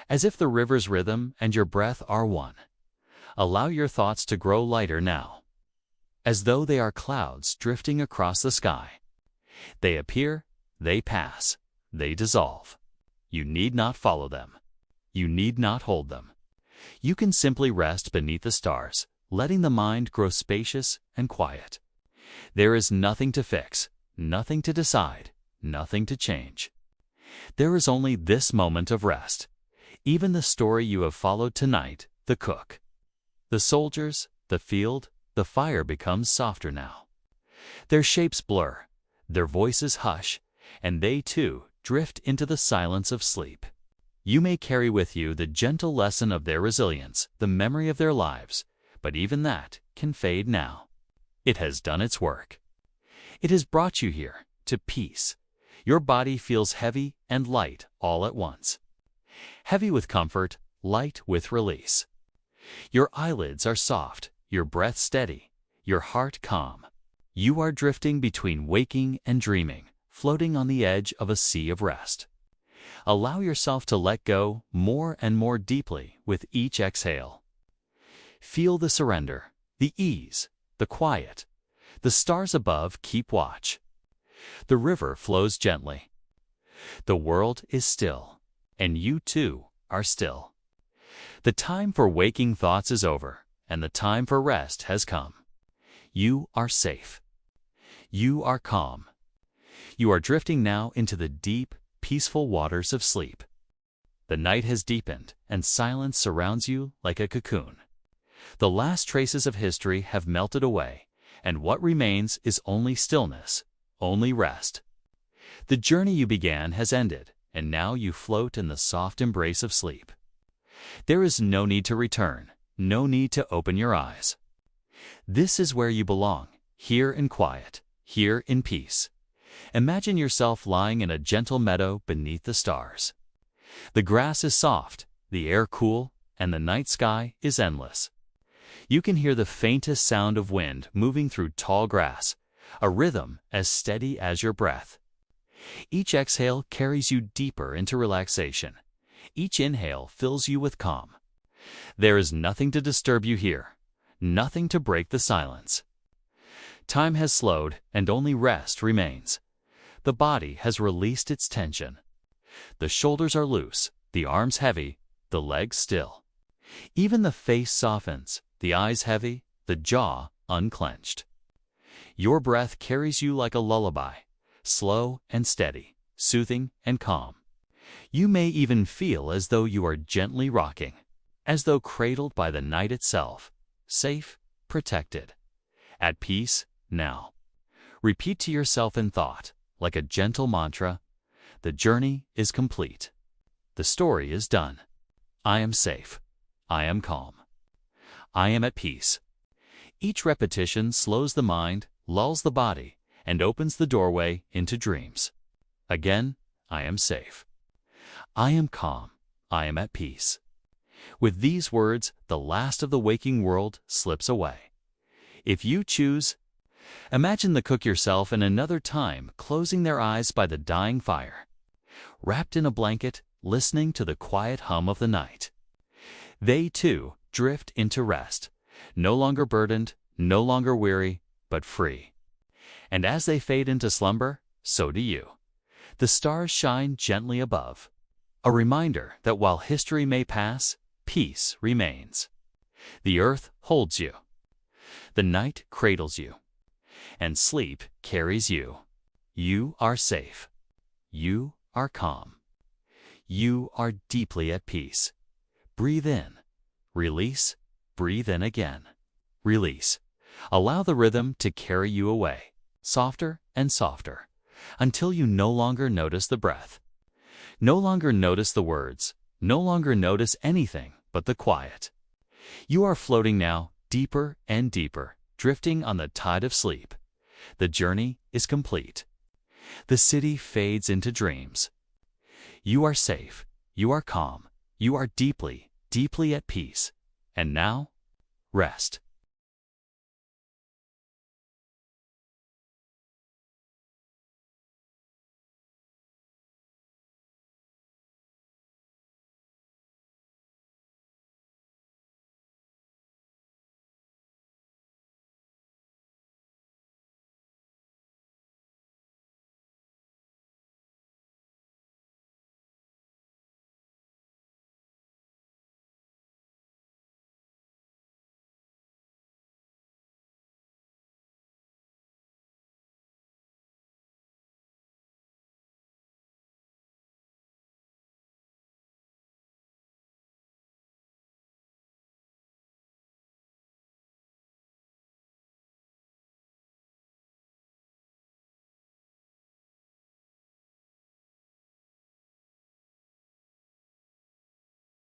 as if the river's rhythm and your breath are one. Allow your thoughts to grow lighter now, as though they are clouds drifting across the sky. They appear, they pass, they dissolve. You need not follow them. You need not hold them. You can simply rest beneath the stars, letting the mind grow spacious and quiet. There is nothing to fix, nothing to decide, nothing to change. There is only this moment of rest. Even the story you have followed tonight, the cook, the soldiers, the field, the fire becomes softer now. Their shapes blur, their voices hush, and they too drift into the silence of sleep. You may carry with you the gentle lesson of their resilience, the memory of their lives, but even that can fade now. It has done its work. It has brought you here, to peace. Your body feels heavy and light all at once. Heavy with comfort, light with release. Your eyelids are soft, your breath steady, your heart calm. You are drifting between waking and dreaming, floating on the edge of a sea of rest. Allow yourself to let go more and more deeply with each exhale. Feel the surrender, the ease, the quiet. The stars above keep watch. The river flows gently. The world is still, and you too are still. The time for waking thoughts is over, and the time for rest has come. You are safe. You are calm. You are drifting now into the deep, peaceful waters of sleep. The night has deepened, and silence surrounds you like a cocoon. The last traces of history have melted away, and what remains is only stillness, only rest. The journey you began has ended, and now you float in the soft embrace of sleep. There is no need to return, no need to open your eyes. This is where you belong, here in quiet, here in peace. Imagine yourself lying in a gentle meadow beneath the stars. The grass is soft, the air cool, and the night sky is endless. You can hear the faintest sound of wind moving through tall grass, a rhythm as steady as your breath. Each exhale carries you deeper into relaxation. Each inhale fills you with calm. There is nothing to disturb you here, nothing to break the silence. Time has slowed, and only rest remains. The body has released its tension. The shoulders are loose, the arms heavy, the legs still. Even the face softens, the eyes heavy, the jaw unclenched. Your breath carries you like a lullaby, slow and steady, soothing and calm. You may even feel as though you are gently rocking, as though cradled by the night itself, safe, protected, at peace now. Repeat to yourself in thought, like a gentle mantra, the journey is complete. The story is done. I am safe. I am calm. I am at peace. Each repetition slows the mind, lulls the body, and opens the doorway into dreams. Again, I am safe. I am calm. I am at peace. With these words, the last of the waking world slips away. If you choose, imagine the cook yourself in another time closing their eyes by the dying fire, wrapped in a blanket, listening to the quiet hum of the night. They, too, drift into rest, no longer burdened, no longer weary, but free. And as they fade into slumber, so do you. The stars shine gently above, a reminder that while history may pass, peace remains. The earth holds you. The night cradles you. And sleep carries you. You are safe. You are calm. You are deeply at peace. Breathe in. Release. Breathe in again. Release. Allow the rhythm to carry you away, softer and softer, until you no longer notice the breath. No longer notice the words. No longer notice anything but the quiet. You are floating now, deeper and deeper, drifting on the tide of sleep. The journey is complete. The city fades into dreams. You are safe. You are calm. You are deeply, deeply at peace. And now, rest.